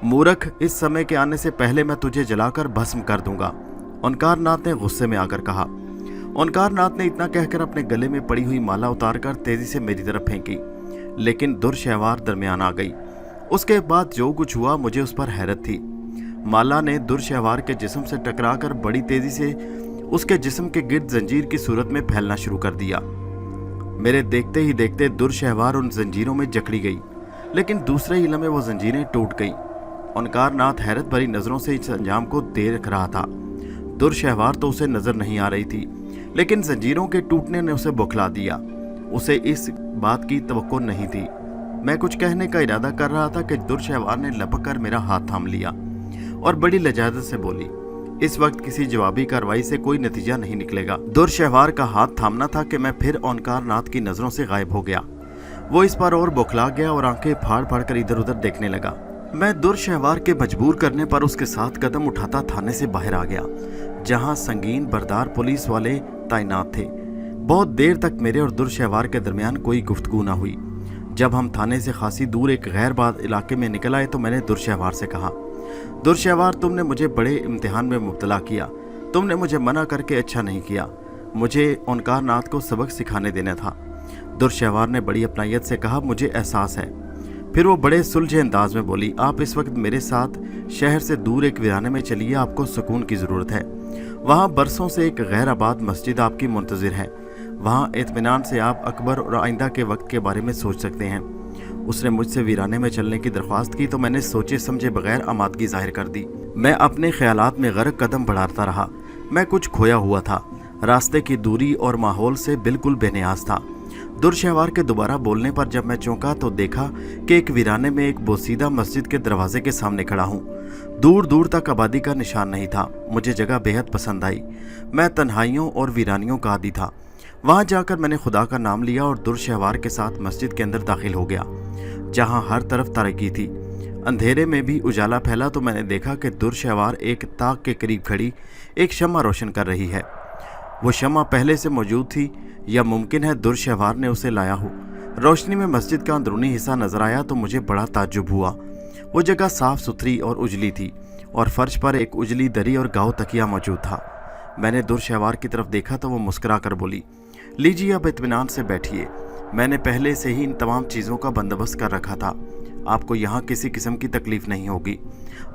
मूर्ख, इस समय के आने से पहले मैं तुझे जलाकर भस्म कर दूंगा, ओंकार नाथ ने गुस्से में आकर कहा। ओंकार नाथ ने इतना कहकर अपने गले में पड़ी हुई माला उतारकर तेजी से मेरी तरफ फेंकी, लेकिन दुर्शहवार दरमियान आ गई। उसके बाद जो कुछ हुआ मुझे उस पर हैरत थी। माला ने दुर्शहवार के जिस्म से टकराकर बड़ी तेजी से उसके जिस्म के गिर्द जंजीर की सूरत में फैलना शुरू कर दिया। मेरे देखते ही देखते दुर्शहवार उन जंजीरों में जकड़ी गई, लेकिन दूसरे ही लम्हे वो जंजीरें टूट गईं। ओंकार नाथ हैरत भरी नज़रों से इस अंजाम को देख रहा था। दुर्शहवार तो उसे नज़र नहीं आ रही थी, लेकिन जंजीरों के टूटने ने उसे बौखला दिया। उसे इस बात की तवक्को नहीं थी। मैं कुछ कहने का इरादा कर रहा था कि दुर्शहवार ने लपक कर मेरा हाथ थाम लिया और बड़ी लजाजत से बोली, इस वक्त किसी जवाबी कार्रवाई से कोई नतीजा नहीं निकलेगा। दुर्शहवार का हाथ थामना था कि मैं फिर ओंकार नाथ की नज़रों से गायब हो गया। वो इस पर और बौखला गया और आंखें फाड़ फाड़ कर इधर उधर देखने लगा। मैं दुर्शहवार के मजबूर करने पर उसके साथ कदम उठाता थाने से बाहर आ गया, जहां संगीन बरदार पुलिस वाले तैनात थे। बहुत देर तक मेरे और दुर्शहवार के दरमियान कोई गुफ्तगू ना हुई। जब हम थाने से खासी दूर एक गैरबाद इलाके में निकल आए तो मैंने दुर्शहवार से कहा, दुर्शहवार, तुमने मुझे बड़े इम्तिहान में मुब्तला किया। तुमने मुझे मना करके अच्छा नहीं किया। मुझे ओंकार नाथ को सबक सिखाने देना था। दुर्शहवार ने बड़ी अपनायत से कहा, मुझे एहसास है। फिर वो बड़े सुलझे अंदाज में बोली, आप इस वक्त मेरे साथ शहर से दूर एक वीराने में चलिए, आपको सुकून की ज़रूरत है। वहाँ बरसों से एक गैर आबाद मस्जिद आपकी मुंतज़िर है। वहाँ इत्मीनान से आप अकबर और आइंदा के वक्त के बारे में सोच सकते हैं। उसने मुझसे वीराने में चलने की दरख्वास्त की तो मैंने सोचे समझे बगैर आमादगी जाहिर कर दी। मैं अपने ख्यालात में गर्क कदम बढ़ाता रहा। मैं कुछ खोया हुआ था, रास्ते की दूरी और माहौल से बिल्कुल बेनियाज था। दुरशहवार के दोबारा बोलने पर जब मैं चौंका तो देखा कि एक वीराने में एक बोसीदा मस्जिद के दरवाजे के सामने खड़ा हूँ। दूर दूर तक आबादी का निशान नहीं था। मुझे जगह बेहद पसंद आई। मैं तन्हाइयों और वीरानियों का आदी था। वहां जाकर मैंने खुदा का नाम लिया और दुरशहवार के साथ मस्जिद के अंदर दाखिल हो गया, जहां हर तरफ तारीकी थी। अंधेरे में भी उजाला फैला तो मैंने देखा कि दुरशहवार एक ताक के करीब खड़ी एक शम्मा रोशन कर रही है। वो शम्मा पहले से मौजूद थी या मुमकिन है दुरशहवार ने उसे लाया हो। रोशनी में मस्जिद का अंदरूनी हिस्सा नजर आया तो मुझे बड़ा ताज्जुब हुआ। वो जगह साफ सुथरी और उजली थी और फर्श पर एक उजली दरी और गाव तकिया मौजूद था। मैंने दुरशहवार की तरफ देखा तो वो मुस्कुरा कर बोली, लीजिए अब इत्मीनान से बैठिए। मैंने पहले से ही इन तमाम चीज़ों का बंदोबस्त कर रखा था। आपको यहाँ किसी किस्म की तकलीफ नहीं होगी।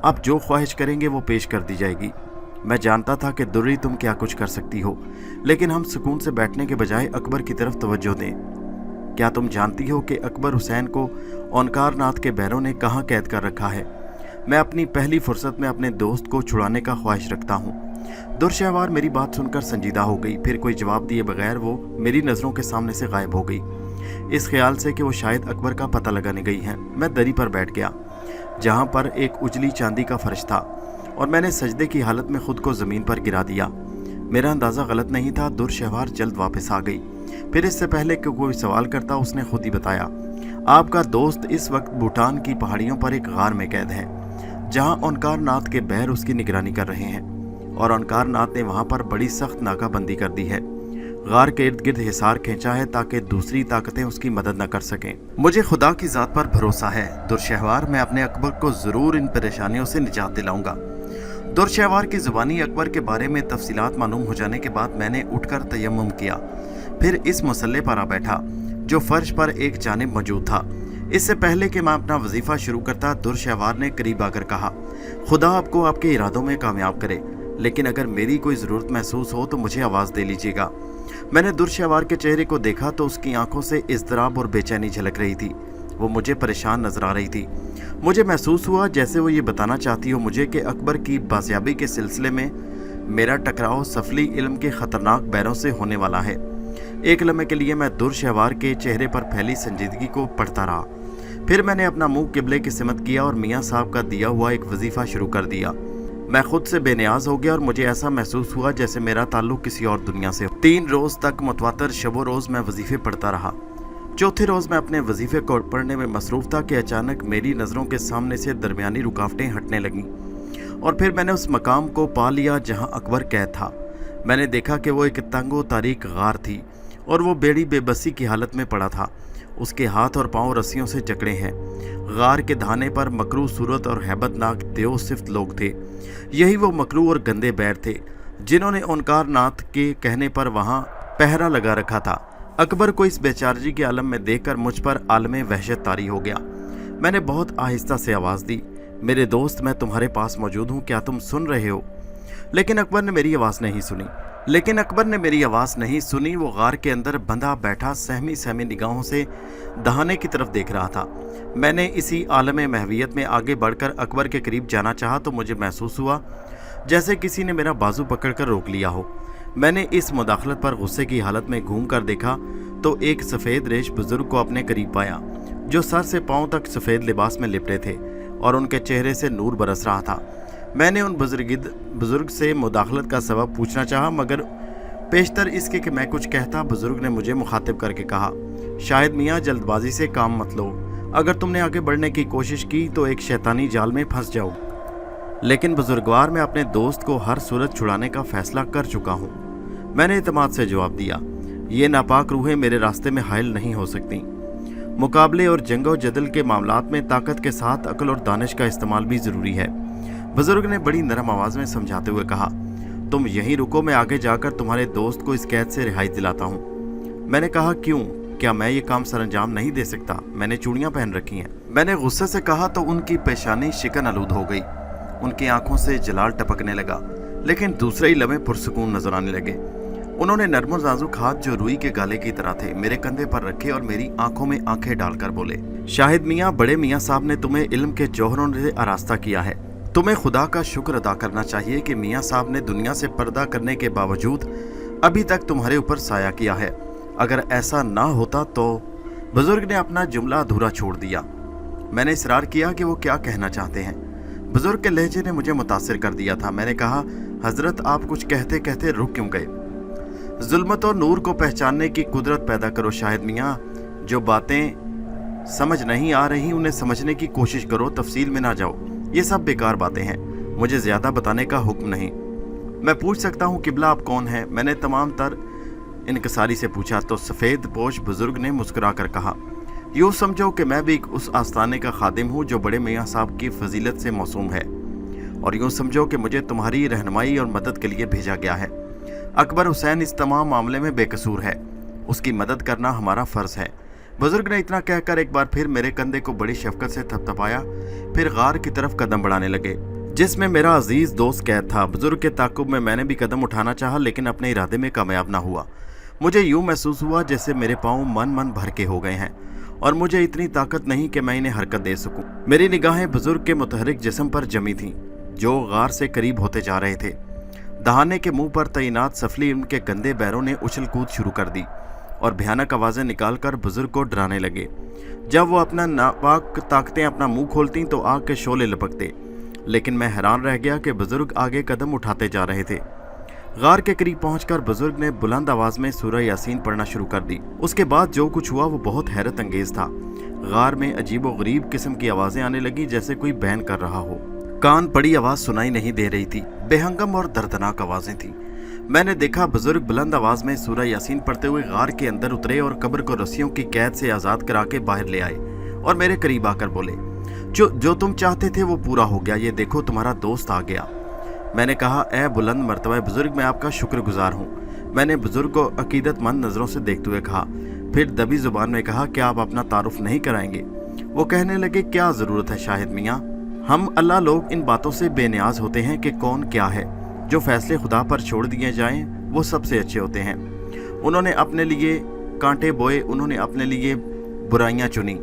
आप जो ख्वाहिश करेंगे वो पेश कर दी जाएगी। मैं जानता था कि दुर्री तुम क्या कुछ कर सकती हो, लेकिन हम सुकून से बैठने के बजाय अकबर की तरफ तवज्जो दें। क्या तुम जानती हो कि अकबर हुसैन को ओंकार नाथ के बैरों ने कहाँ कैद कर रखा है? मैं अपनी पहली फुर्सत में अपने दोस्त को छुड़ाने का ख्वाहिश रखता हूँ। दुरशहवार मेरी बात सुनकर संजीदा हो गई। फिर कोई जवाब दिए बगैर वो मेरी नज़रों के सामने से गायब हो गई, इस ख्याल से कि वो शायद अकबर का पता लगाने गई हैं। मैं दरी पर बैठ गया, जहाँ पर एक उजली चांदी का फर्श था, और मैंने सजदे की हालत में खुद को ज़मीन पर गिरा दिया। मेरा अंदाज़ा गलत नहीं था। दुरशहवार जल्द वापस आ गई। फिर इससे पहले कि कोई सवाल करता उसने खुद ही बताया, आपका दोस्त इस वक्त भूटान की पहाड़ियों पर एक गार में कैद है, जहाँ ओंकार नाथ के बैर उसकी निगरानी कर रहे हैं, और ओंकार नाथ ने वहाँ पर बड़ी सख्त नाकाबंदी कर दी है। गार के इर्द गिर्द हिसार खींचा है ताकि दूसरी ताकतें उसकी मदद न कर सकें। मुझे खुदा की ज़ात पर भरोसा है दुरशहवार, मैं अपने अकबर को ज़रूर इन परेशानियों से निजात दिलाऊंगा। दुरशहवार की ज़ुबानी अकबर के बारे में तफसीलात मालूम हो जाने के बाद मैंने उठकर तयम्मुम किया, फिर इस मसल्ले पर आ बैठा जो फर्श पर एक जानिब मौजूद था। इससे पहले कि मैं अपना वजीफ़ा शुरू करता, दुरशहवार ने करीब आकर कहा, खुदा आपको आपके इरादों में कामयाब करे, लेकिन अगर मेरी कोई ज़रूरत महसूस हो तो मुझे आवाज़ दे लीजिएगा। मैंने दुरशहवार के चेहरे को देखा तो उसकी आंखों से इज़्तिराब और बेचैनी झलक रही थी। वो मुझे परेशान नजर आ रही थी। मुझे महसूस हुआ जैसे वो ये बताना चाहती हो मुझे कि अकबर की बाज़याबी के सिलसिले में मेरा टकराव सफली इल्म के ख़तरनाक बैरों से होने वाला है। एक लम्हे के लिए मैं दुरशहवार के चेहरे पर फैली संजीदगी को पढ़ता रहा। फिर मैंने अपना मुंह किबले की सिमत किया और मियाँ साहब का दिया हुआ एक वजीफ़ा शुरू कर दिया। मैं खुद से बेनियाज हो गया और मुझे ऐसा महसूस हुआ जैसे मेरा ताल्लुक किसी और दुनिया से हो। 3 रोज़ तक मुतवातर शबो रोज़ मैं वजीफ़े पढ़ता रहा। चौथे रोज़ मैं अपने वजीफ़े को पढ़ने में मसरूफ़ था कि अचानक मेरी नज़रों के सामने से दरमियानी रुकावटें हटने लगीं, और फिर मैंने उस मकाम को पा लिया जहाँ अकबर कैद था। मैंने देखा कि वो एक तंगो तारीक गार थी और वो बेड़ी बेबसी की हालत में पड़ा था। उसके हाथ और पांव रस्सियों से जकड़े हैं। गार के धाने पर मकरू सूरत और हैबतनाक देवसिफ्त लोग थे। यही वो मकरू और गंदे बैर थे जिन्होंने ओंकार नाथ के कहने पर वहाँ पहरा लगा रखा था। अकबर को इस बेचारगी के आलम में देखकर मुझ पर आलमे वहशत तारी हो गया। मैंने बहुत आहिस्ता से आवाज़ दी, मेरे दोस्त, मैं तुम्हारे पास मौजूद हूँ, क्या तुम सुन रहे हो? लेकिन अकबर ने मेरी आवाज़ नहीं सुनी। वो गार के अंदर बंधा बैठा सहमी सहमी निगाहों से दहाने की तरफ देख रहा था। मैंने इसी आलम महवियत में आगे बढ़कर अकबर के करीब जाना चाहा तो मुझे महसूस हुआ जैसे किसी ने मेरा बाजू पकड़कर रोक लिया हो। मैंने इस मुदाखलत पर गुस्से की हालत में घूम कर देखा तो एक सफ़ेद रेश बुजुर्ग को अपने करीब पाया, जो सर से पांव तक सफ़ेद लिबास में लिपटे थे और उनके चेहरे से नूर बरस रहा था। मैंने उन बुजुर्ग से मुदाखलत का सबब पूछना चाहा, मगर पेशतर इसके कि मैं कुछ कहता, बुजुर्ग ने मुझे मुखातिब करके कहा, शायद मियाँ जल्दबाजी से काम मत लो। अगर तुमने आगे बढ़ने की कोशिश की तो एक शैतानी जाल में फंस जाओ। लेकिन बुजुर्गवार, मैं अपने दोस्त को हर सूरत छुड़ाने का फैसला कर चुका हूँ। मैंने इत्मीनान से जवाब दिया, ये नापाक रूहें मेरे रास्ते में हायल नहीं हो सकती। मुकाबले और जंगो जदल के मामलात में ताकत के साथ अक्ल और दानिश का इस्तेमाल भी ज़रूरी है। बुजुर्ग ने बड़ी नरम आवाज़ में समझाते हुए कहा, तुम यहीं रुको, मैं आगे जाकर तुम्हारे दोस्त को इस कैद से रिहाई दिलाता हूँ। मैंने कहा, क्यों? क्या मैं ये काम सरअंजाम नहीं दे सकता? मैंने चूड़ियाँ पहन रखी हैं। मैंने गुस्से से कहा तो उनकी पेशानी शिकन आलूद हो गई। उनकी आंखों से जलाल टपकने लगा, लेकिन दूसरे ही लम्हे पुरसुकून नजर आने लगे। उन्होंने नर्म और नाजुक हाथ जो रुई के गाले की तरह थे मेरे कंधे पर रखे और मेरी आंखों में आंखें डालकर बोले, शाहिद मियाँ, बड़े मियाँ साहब ने तुम्हें इल्म के जौहरों से आरास्ता किया है। तुम्हें खुदा का शुक्र अदा करना चाहिए कि मियाँ साहब ने दुनिया से पर्दा करने के बावजूद अभी तक तुम्हारे ऊपर साया किया है। अगर ऐसा ना होता तो। बुजुर्ग ने अपना जुमला अधूरा छोड़ दिया। मैंने इसरार किया कि वो क्या कहना चाहते हैं। बुजुर्ग के लहजे ने मुझे मुतासिर कर दिया था। मैंने कहा, हजरत आप कुछ कहते कहते रुक क्यों गए? जुल्मत और नूर को पहचानने की कुदरत पैदा करो शाहिद मियाँ। जो बातें समझ नहीं आ रही उन्हें समझने की कोशिश करो, तफसील में ना जाओ। ये सब बेकार बातें हैं, मुझे ज़्यादा बताने का हुक्म नहीं। मैं पूछ सकता हूँ किबला आप कौन हैं? मैंने तमाम तर इनकसारी से पूछा तो सफ़ेद पोश बुजुर्ग ने मुस्कुरा कर कहा, यूँ समझो कि मैं भी उस आस्थाने का खादिम हूँ जो बड़े मियाँ साहब की फजीलत से मौसूम है, और यूँ समझो कि मुझे तुम्हारी रहनुमाई और मदद के लिए भेजा गया है। अकबर हुसैन इस तमाम मामले में बेकसूर है, उसकी मदद करना हमारा फ़र्ज़ है। बुजुर्ग ने इतना कहकर एक बार फिर मेरे कंधे को बड़ी शफकत से थपथपाया, फिर गार की तरफ कदम बढ़ाने लगे जिसमें मेरा अजीज दोस्त कैद था। बुजुर्ग के ताक़ुब में मैंने भी कदम उठाना चाहा, लेकिन अपने इरादे में कामयाब ना हुआ। मुझे यूं महसूस हुआ जैसे मेरे पाँव मन भर के हो गए हैं और मुझे इतनी ताकत नहीं कि मैं इन्हें हरकत दे सकूं। मेरी निगाहें बुजुर्ग के मुतहरिक जिस्म पर जमी थीं जो गार से करीब होते जा रहे थे। दहाने के मुंह पर तैनात सफली उनके गंदे पैरों ने उछल कूद शुरू कर दी और भयानक आवाज़ें निकालकर बुजुर्ग को डराने लगे। जब वो अपना नापाक ताकतें अपना मुंह खोलती तो आग के शोले लपकते, लेकिन मैं हैरान रह गया कि बुजुर्ग आगे कदम उठाते जा रहे थे। गार के करीब पहुंचकर बुजुर्ग ने बुलंद आवाज़ में सूरह यासीन पढ़ना शुरू कर दी। उसके बाद जो कुछ हुआ वो बहुत हैरत अंगेज था। गार में अजीब व गरीब किस्म की आवाज़ें आने लगी जैसे कोई बैन कर रहा हो। कान पड़ी आवाज़ सुनाई नहीं दे रही थी, बेहंगम और दर्दनाक आवाज़ें थीं। मैंने देखा बुजुर्ग बुलंद आवाज़ में सूरह यासीन पढ़ते हुए गार के अंदर उतरे और कब्र को रस्सियों की कैद से आज़ाद करा के बाहर ले आए और मेरे करीब आकर बोले, जो तुम चाहते थे वो पूरा हो गया, ये देखो तुम्हारा दोस्त आ गया। मैंने कहा, ए बुलंद मर्तबा बुजुर्ग, मैं आपका शुक्रगुजार हूँ। मैंने बुजुर्ग को अकीदतमंद नज़रों से देखते हुए कहा, फिर दबी ज़ुबान में कहा, क्या आप अपना तारुफ नहीं कराएंगे? वो कहने लगे, क्या ज़रूरत है शाहिद मियाँ, हम अल्लाह लोग इन बातों से बेनियाज होते हैं कि कौन क्या है। जो फैसले खुदा पर छोड़ दिए जाएं वो सबसे अच्छे होते हैं। उन्होंने अपने लिए कांटे बोए, उन्होंने अपने लिए बुराइयां चुनी।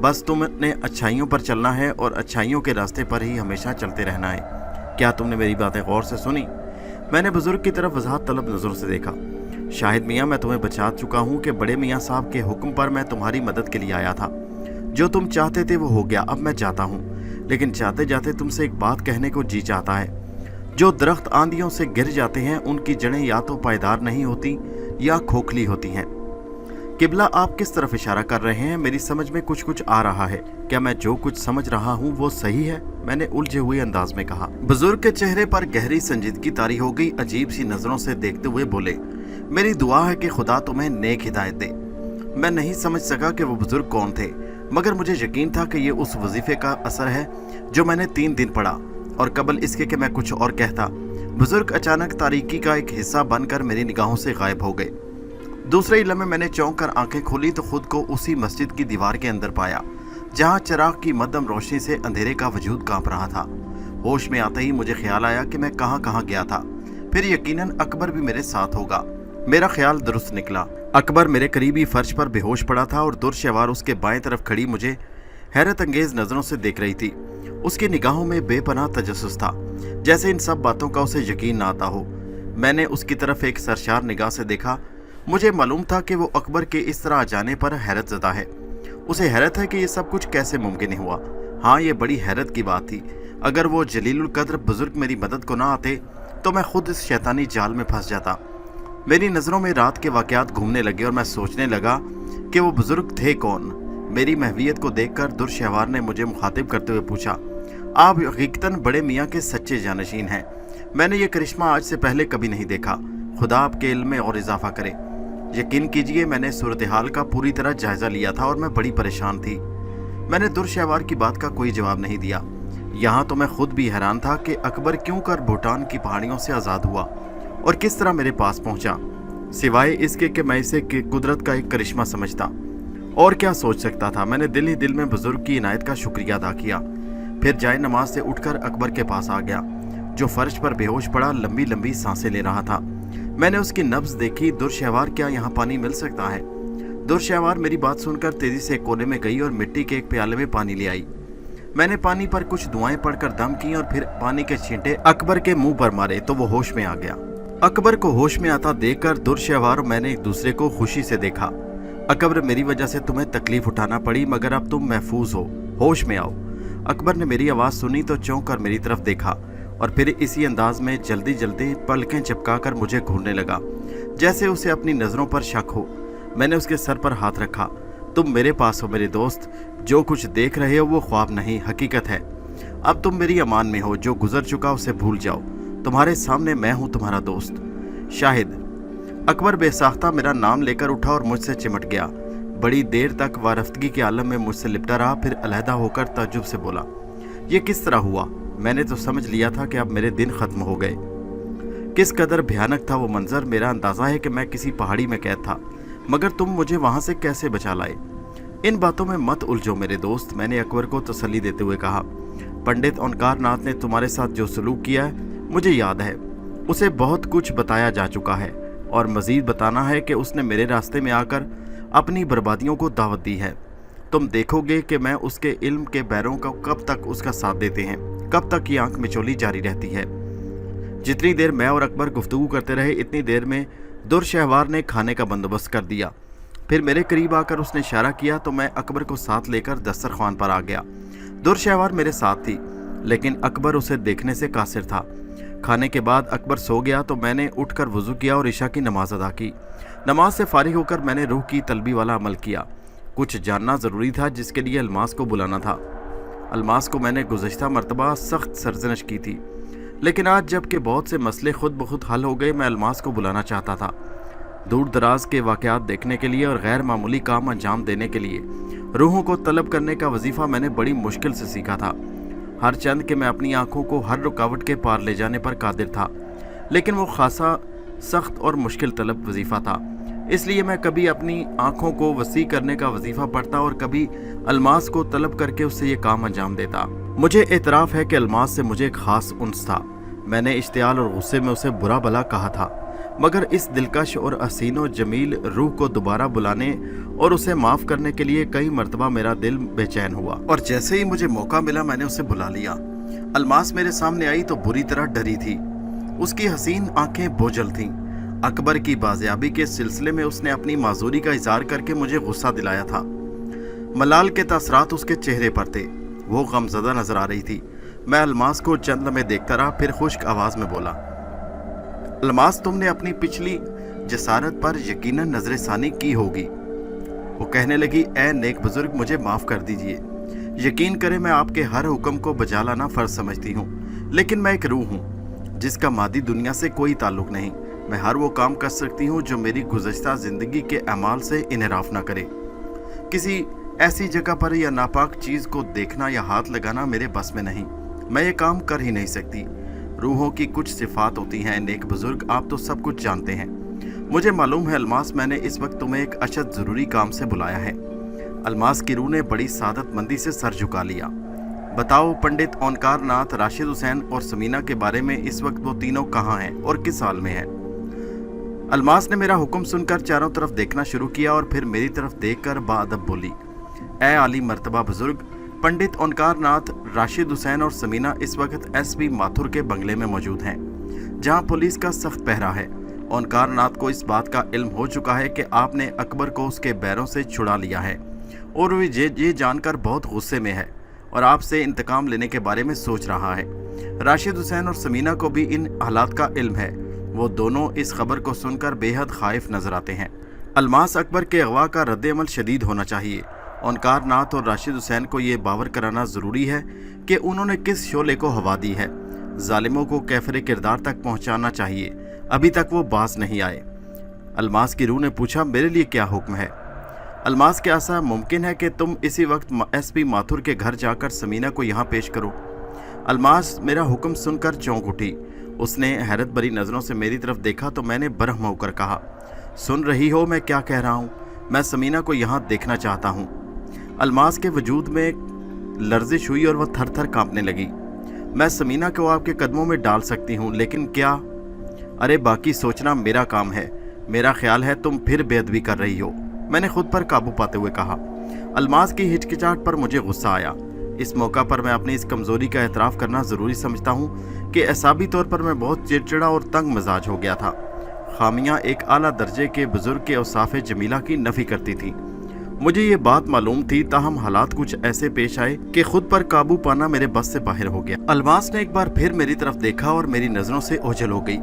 बस तुमने अच्छाइयों पर चलना है और अच्छाइयों के रास्ते पर ही हमेशा चलते रहना है। क्या तुमने मेरी बातें गौर से सुनी? मैंने बुजुर्ग की तरफ वजाहत तलब नज़रों से देखा। शाहिद मियाँ, मैं तुम्हें बचा चुका हूँ कि बड़े मियाँ साहब के हुक्म पर मैं तुम्हारी मदद के लिए आया था। जो तुम चाहते थे वो हो गया, अब मैं जाता हूँ। लेकिन जाते जाते तुमसे एक बात कहने को जी चाहता है। जो दरख्त आंधियों से गिर जाते हैं उनकी जड़ें या तो पायदार नहीं होती या खोखली होती हैं। किबला आप किस तरफ इशारा कर रहे हैं? मेरी समझ में कुछ आ रहा है। क्या मैं जो कुछ समझ रहा हूँ वो सही है? मैंने उलझे हुए अंदाज में कहा। बुजुर्ग के चेहरे पर गहरी संजीदगी तारी हो गई। अजीब सी नजरों से देखते हुए बोले, मेरी दुआ है कि खुदा तुम्हें नेक हिदायत दे। मैं नहीं समझ सका कि वो बुजुर्ग कौन थे, मगर मुझे यकीन था कि ये उस वजीफे का असर है जो मैंने 3 दिन पढ़ा, और कबल इसके कि मैं कुछ और कहता, बुजुर्ग अचानक तारीकी का एक हिस्सा बनकर मेरी निगाहों से गायब हो गए। दूसरे ही लम्हे मैंने चौंक कर आंखें खोली तो खुद को उसी मस्जिद की दीवार के अंदर पाया जहां चिराग की मध्यम रोशनी से अंधेरे का वजूद कांप रहा था। होश में आते ही मुझे ख्याल आया कि मैं कहां गया था। फिर यकीनन अकबर भी मेरे साथ होगा। मेरा ख्याल दुरुस्त निकला। अकबर मेरे करीबी फर्श पर बेहोश पड़ा था और दुर्शवार उसके बाएं तरफ खड़ी मुझे हैरत अंगेज नजरों से देख रही थी। उसकी निगाहों में बेपनाह तजस्सुस था, जैसे इन सब बातों का उसे यकीन ना आता हो। मैंने उसकी तरफ एक सरशार निगाह से देखा। मुझे मालूम था कि वो अकबर के इस तरह आ जाने पर हैरत ज़दा है। उसे हैरत है कि ये सब कुछ कैसे मुमकिन हुआ। हाँ, ये बड़ी हैरत की बात थी। अगर वो जलीलुल कद्र बुजुर्ग मेरी मदद को ना आते तो मैं खुद इस शैतानी जाल में फंस जाता। मेरी नज़रों में रात के वाक़यात घूमने लगे और मैं सोचने लगा कि वो बुजुर्ग थे कौन। मेरी महवियत को देखकर दुर्शहवार ने मुझे मुखातिब करते हुए पूछा, आप हकीकतन बड़े मियाँ के सच्चे जानशीन हैं। मैंने ये करिश्मा आज से पहले कभी नहीं देखा। खुदा आपके इल्म में और इजाफा करे। यकीन कीजिए, मैंने सूरत हाल का पूरी तरह जायज़ा लिया था और मैं बड़ी परेशान थी। मैंने दुर्शहवार की बात का कोई जवाब नहीं दिया। यहाँ तो मैं खुद भी हैरान था कि अकबर क्यों कर भूटान की पहाड़ियों से आज़ाद हुआ और किस तरह मेरे पास पहुँचा, सिवाय इसके कि मैं इसे कुदरत का एक करिश्मा समझता। और क्या सोच सकता था। मैंने दिल ही दिल में बुजुर्ग की इनायत का शुक्रिया अदा किया। फिर जाए नमाज से उठकर अकबर के पास आ गया, जो फर्श पर बेहोश पड़ा लंबी लंबी सांसें ले रहा था। मैंने उसकी नब्ज देखी। दुर्शहवार, क्या यहाँ पानी मिल सकता है? दुर्शहवार मेरी बात सुनकर तेजी से कोने में गई और मिट्टी के एक प्याले में पानी ले आई। मैंने पानी पर कुछ दुआएं पढ़कर दम की और फिर पानी के छींटे अकबर के मुंह पर मारे तो वो होश में आ गया। अकबर को होश में आता देखकर दुर्शहवार मैंने एक दूसरे को खुशी से देखा। अकबर, मेरी वजह से तुम्हें तकलीफ उठाना पड़ी, मगर अब तुम महफूज हो, होश में आओ। अकबर ने मेरी आवाज़ सुनी तो चौंक कर मेरी तरफ देखा और फिर इसी अंदाज में जल्दी जल्दी पलकें चिपकाकर मुझे घूरने लगा, जैसे उसे अपनी नज़रों पर शक हो। मैंने उसके सर पर हाथ रखा। तुम मेरे पास हो मेरे दोस्त, जो कुछ देख रहे हो वो ख्वाब नहीं, हकीकत है। अब तुम मेरी अमान में हो, जो गुजर चुका उसे भूल जाओ। तुम्हारे सामने मैं हूँ, तुम्हारा दोस्त शाहिद। अकबर बेसाख्ता मेरा नाम लेकर उठा और मुझसे चिमट गया। बड़ी देर तक वारफ्तगी के आलम में मुझसे लिपटा रहा, फिर अलहदा होकर ताज्जुब से बोला, ये किस तरह हुआ? मैंने तो समझ लिया था कि अब मेरे दिन खत्म हो गए। किस कदर भयानक था वो मंजर। मेरा अंदाज़ा है कि मैं किसी पहाड़ी में कैद था, मगर तुम मुझे वहाँ से कैसे बचा लाए? इन बातों में मत उलझो मेरे दोस्त, मैंने अकबर को तसल्ली देते हुए कहा। पंडित ओंकार नाथ ने तुम्हारे साथ जो सलूक किया है मुझे याद है। उसे बहुत कुछ बताया जा चुका है और मज़ीद बताना है कि उसने मेरे रास्ते में आकर अपनी बर्बादियों को दावत दी है। तुम देखोगे कि मैं उसके इल्म के बैरों को कब तक उसका साथ देते हैं, कब तक ये आंख मिचौली जारी रहती है। जितनी देर मैं और अकबर गुफ्तगू करते रहे, इतनी देर में दुर्शहवार ने खाने का बंदोबस्त कर दिया। फिर मेरे करीब आकर उसने इशारा किया तो मैं अकबर को साथ लेकर दस्तरखान पर आ गया। दुर्शहवार मेरे साथ थी, लेकिन अकबर उसे देखने से कासिर था। खाने के बाद अकबर सो गया तो मैंने उठकर वज़ू किया और इशा की नमाज अदा की। नमाज से फारिग होकर मैंने रूह की तलबी वाला अमल किया। कुछ जानना ज़रूरी था जिसके लिए अलमास को बुलाना था। अलमास को मैंने गुज़श्ता मरतबा सख्त सरजनश की थी, लेकिन आज जबकि बहुत से मसले खुद ब खुद हल हो गए, मैं अलमास को बुलाना चाहता था। दूर दराज के वाक़यात देखने के लिए और गैर मामूली काम अंजाम देने के लिए रूहों को तलब करने का वजीफ़ा मैंने बड़ी मुश्किल से सीखा था। हर चंद के मैं अपनी आंखों को हर रुकावट के पार ले जाने पर कादिर था, लेकिन वो खासा सख्त और मुश्किल तलब वजीफ़ा था। इसलिए मैं कभी अपनी आंखों को वसी करने का वजीफ़ा पढ़ता और कभी अलमास को तलब करके उससे ये काम अंजाम देता। मुझे एतराफ़ है कि अलमास से मुझे एक ख़ास उन्स था। मैंने इश्तियाल और गुस्से में उसे बुरा भला कहा था, मगर इस दिलकश और हसीन व जमील रूह को दोबारा बुलाने और उसे माफ़ करने के लिए कई मरतबा मेरा दिल बेचैन हुआ और जैसे ही मुझे मौका मिला मैंने उसे बुला लिया। अलमास मेरे सामने आई तो बुरी तरह डरी थी। उसकी हसीन आंखें बोझल थीं। अकबर की बाजियाबी के सिलसिले में उसने अपनी माजूरी का इजहार करके मुझे गुस्सा दिलाया था। मलाल के तासरात उसके चेहरे पर थे। वो गमज़दा नजर आ रही थी। मैं अलमास को चंद लम्हे देखता रहा, फिर खुश्क आवाज़ में बोला, अलमास, तुमने अपनी पिछली जसारत पर यकीनन नजरसानी की होगी। वो कहने लगी, ए नेक बुजुर्ग, मुझे माफ़ कर दीजिए। यकीन करें मैं आपके हर हुक्म को बजा लाना फ़र्ज समझती हूँ, लेकिन मैं एक रूह हूँ जिसका मादी दुनिया से कोई ताल्लुक़ नहीं। मैं हर वो काम कर सकती हूँ जो मेरी गुज़श्ता ज़िंदगी के अमाल से इनहराफ ना करे। किसी ऐसी जगह पर या नापाक चीज़ को देखना या हाथ लगाना मेरे बस में नहीं। मैं ये काम कर ही नहीं सकती। रूहों की कुछ सिफात होती हैं नेक बुजुर्ग, आप तो सब कुछ जानते हैं। मुझे मालूम है अलमास, मैंने इस वक्त तुम्हें एक अशद ज़रूरी काम से बुलाया है। अलमास की रूह ने बड़ी सादतमंदी से सर झुका लिया। बताओ पंडित ओंकार नाथ, राशिद हुसैन और समीना के बारे में इस वक्त वो तीनों कहाँ हैं और किस हाल में हैं? अलमास ने मेरा हुक्म सुनकर चारों तरफ देखना शुरू किया और फिर मेरी तरफ देखकर बाअदब बोली, ए आली मर्तबा बुजुर्ग, पंडित ओंकार नाथ, राशिद हुसैन और समीना इस वक्त एसपी माथुर के बंगले में मौजूद हैं, जहां पुलिस का सख्त पहरा है। ओंकार नाथ को इस बात का इल्म हो चुका है कि आपने अकबर को उसके बैरों से छुड़ा लिया है और वो ये जानकर बहुत गुस्से में है और आपसे इंतकाम लेने के बारे में सोच रहा है। राशिद हुसैन और समीना को भी इन हालात का इल्म है। वो दोनों इस खबर को सुनकर बेहद खाइफ नजर आते हैं। अलमास, अकबर के अगवा का रद्द-ए-अमल शदीद होना चाहिए। ओंकार नाथ और राशिद हुसैन को ये बावर कराना ज़रूरी है कि उन्होंने किस शोले को हवा दी है। जालिमों को कैफरे किरदार तक पहुंचाना चाहिए। अभी तक वो बाज नहीं आए। अलमास की रूह ने पूछा, मेरे लिए क्या हुक्म है? अलमास, क्या ऐसा मुमकिन है कि तुम इसी वक्त एसपी माथुर के घर जाकर समीना को यहाँ पेश करो? अलमास मेरा हुक्म सुनकर चौंक उठी। उसने हैरत भरी नज़रों से मेरी तरफ देखा तो मैंने बरहम होकर कहा, सुन रही हो मैं क्या कह रहा हूँ? मैं समीना को यहाँ देखना चाहता हूँ। अलमास के वजूद में लर्जिश हुई और वह थर थर कांपने लगी। मैं समीना को आपके कदमों में डाल सकती हूँ, लेकिन क्या? अरे बाकी सोचना मेरा काम है। मेरा ख्याल है तुम फिर बेअदबी कर रही हो, मैंने खुद पर काबू पाते हुए कहा। अलमास की हिचकिचाहट पर मुझे गुस्सा आया। इस मौका पर मैं अपनी इस कमज़ोरी का एतराफ़ करना ज़रूरी समझता हूँ कि एहसाबी तौर पर मैं बहुत चिड़चिड़ा और तंग मिजाज हो गया था। खामियाँ एक आला दर्जे के बुज़ुर्ग के औसाफ़ जमीला की नफ़ी करती थी। मुझे ये बात मालूम थी, ताहम हालात कुछ ऐसे पेश आए कि खुद पर काबू पाना मेरे बस से बाहर हो गया। अलमास ने एक बार फिर मेरी तरफ देखा और मेरी नज़रों से ओझल हो गई।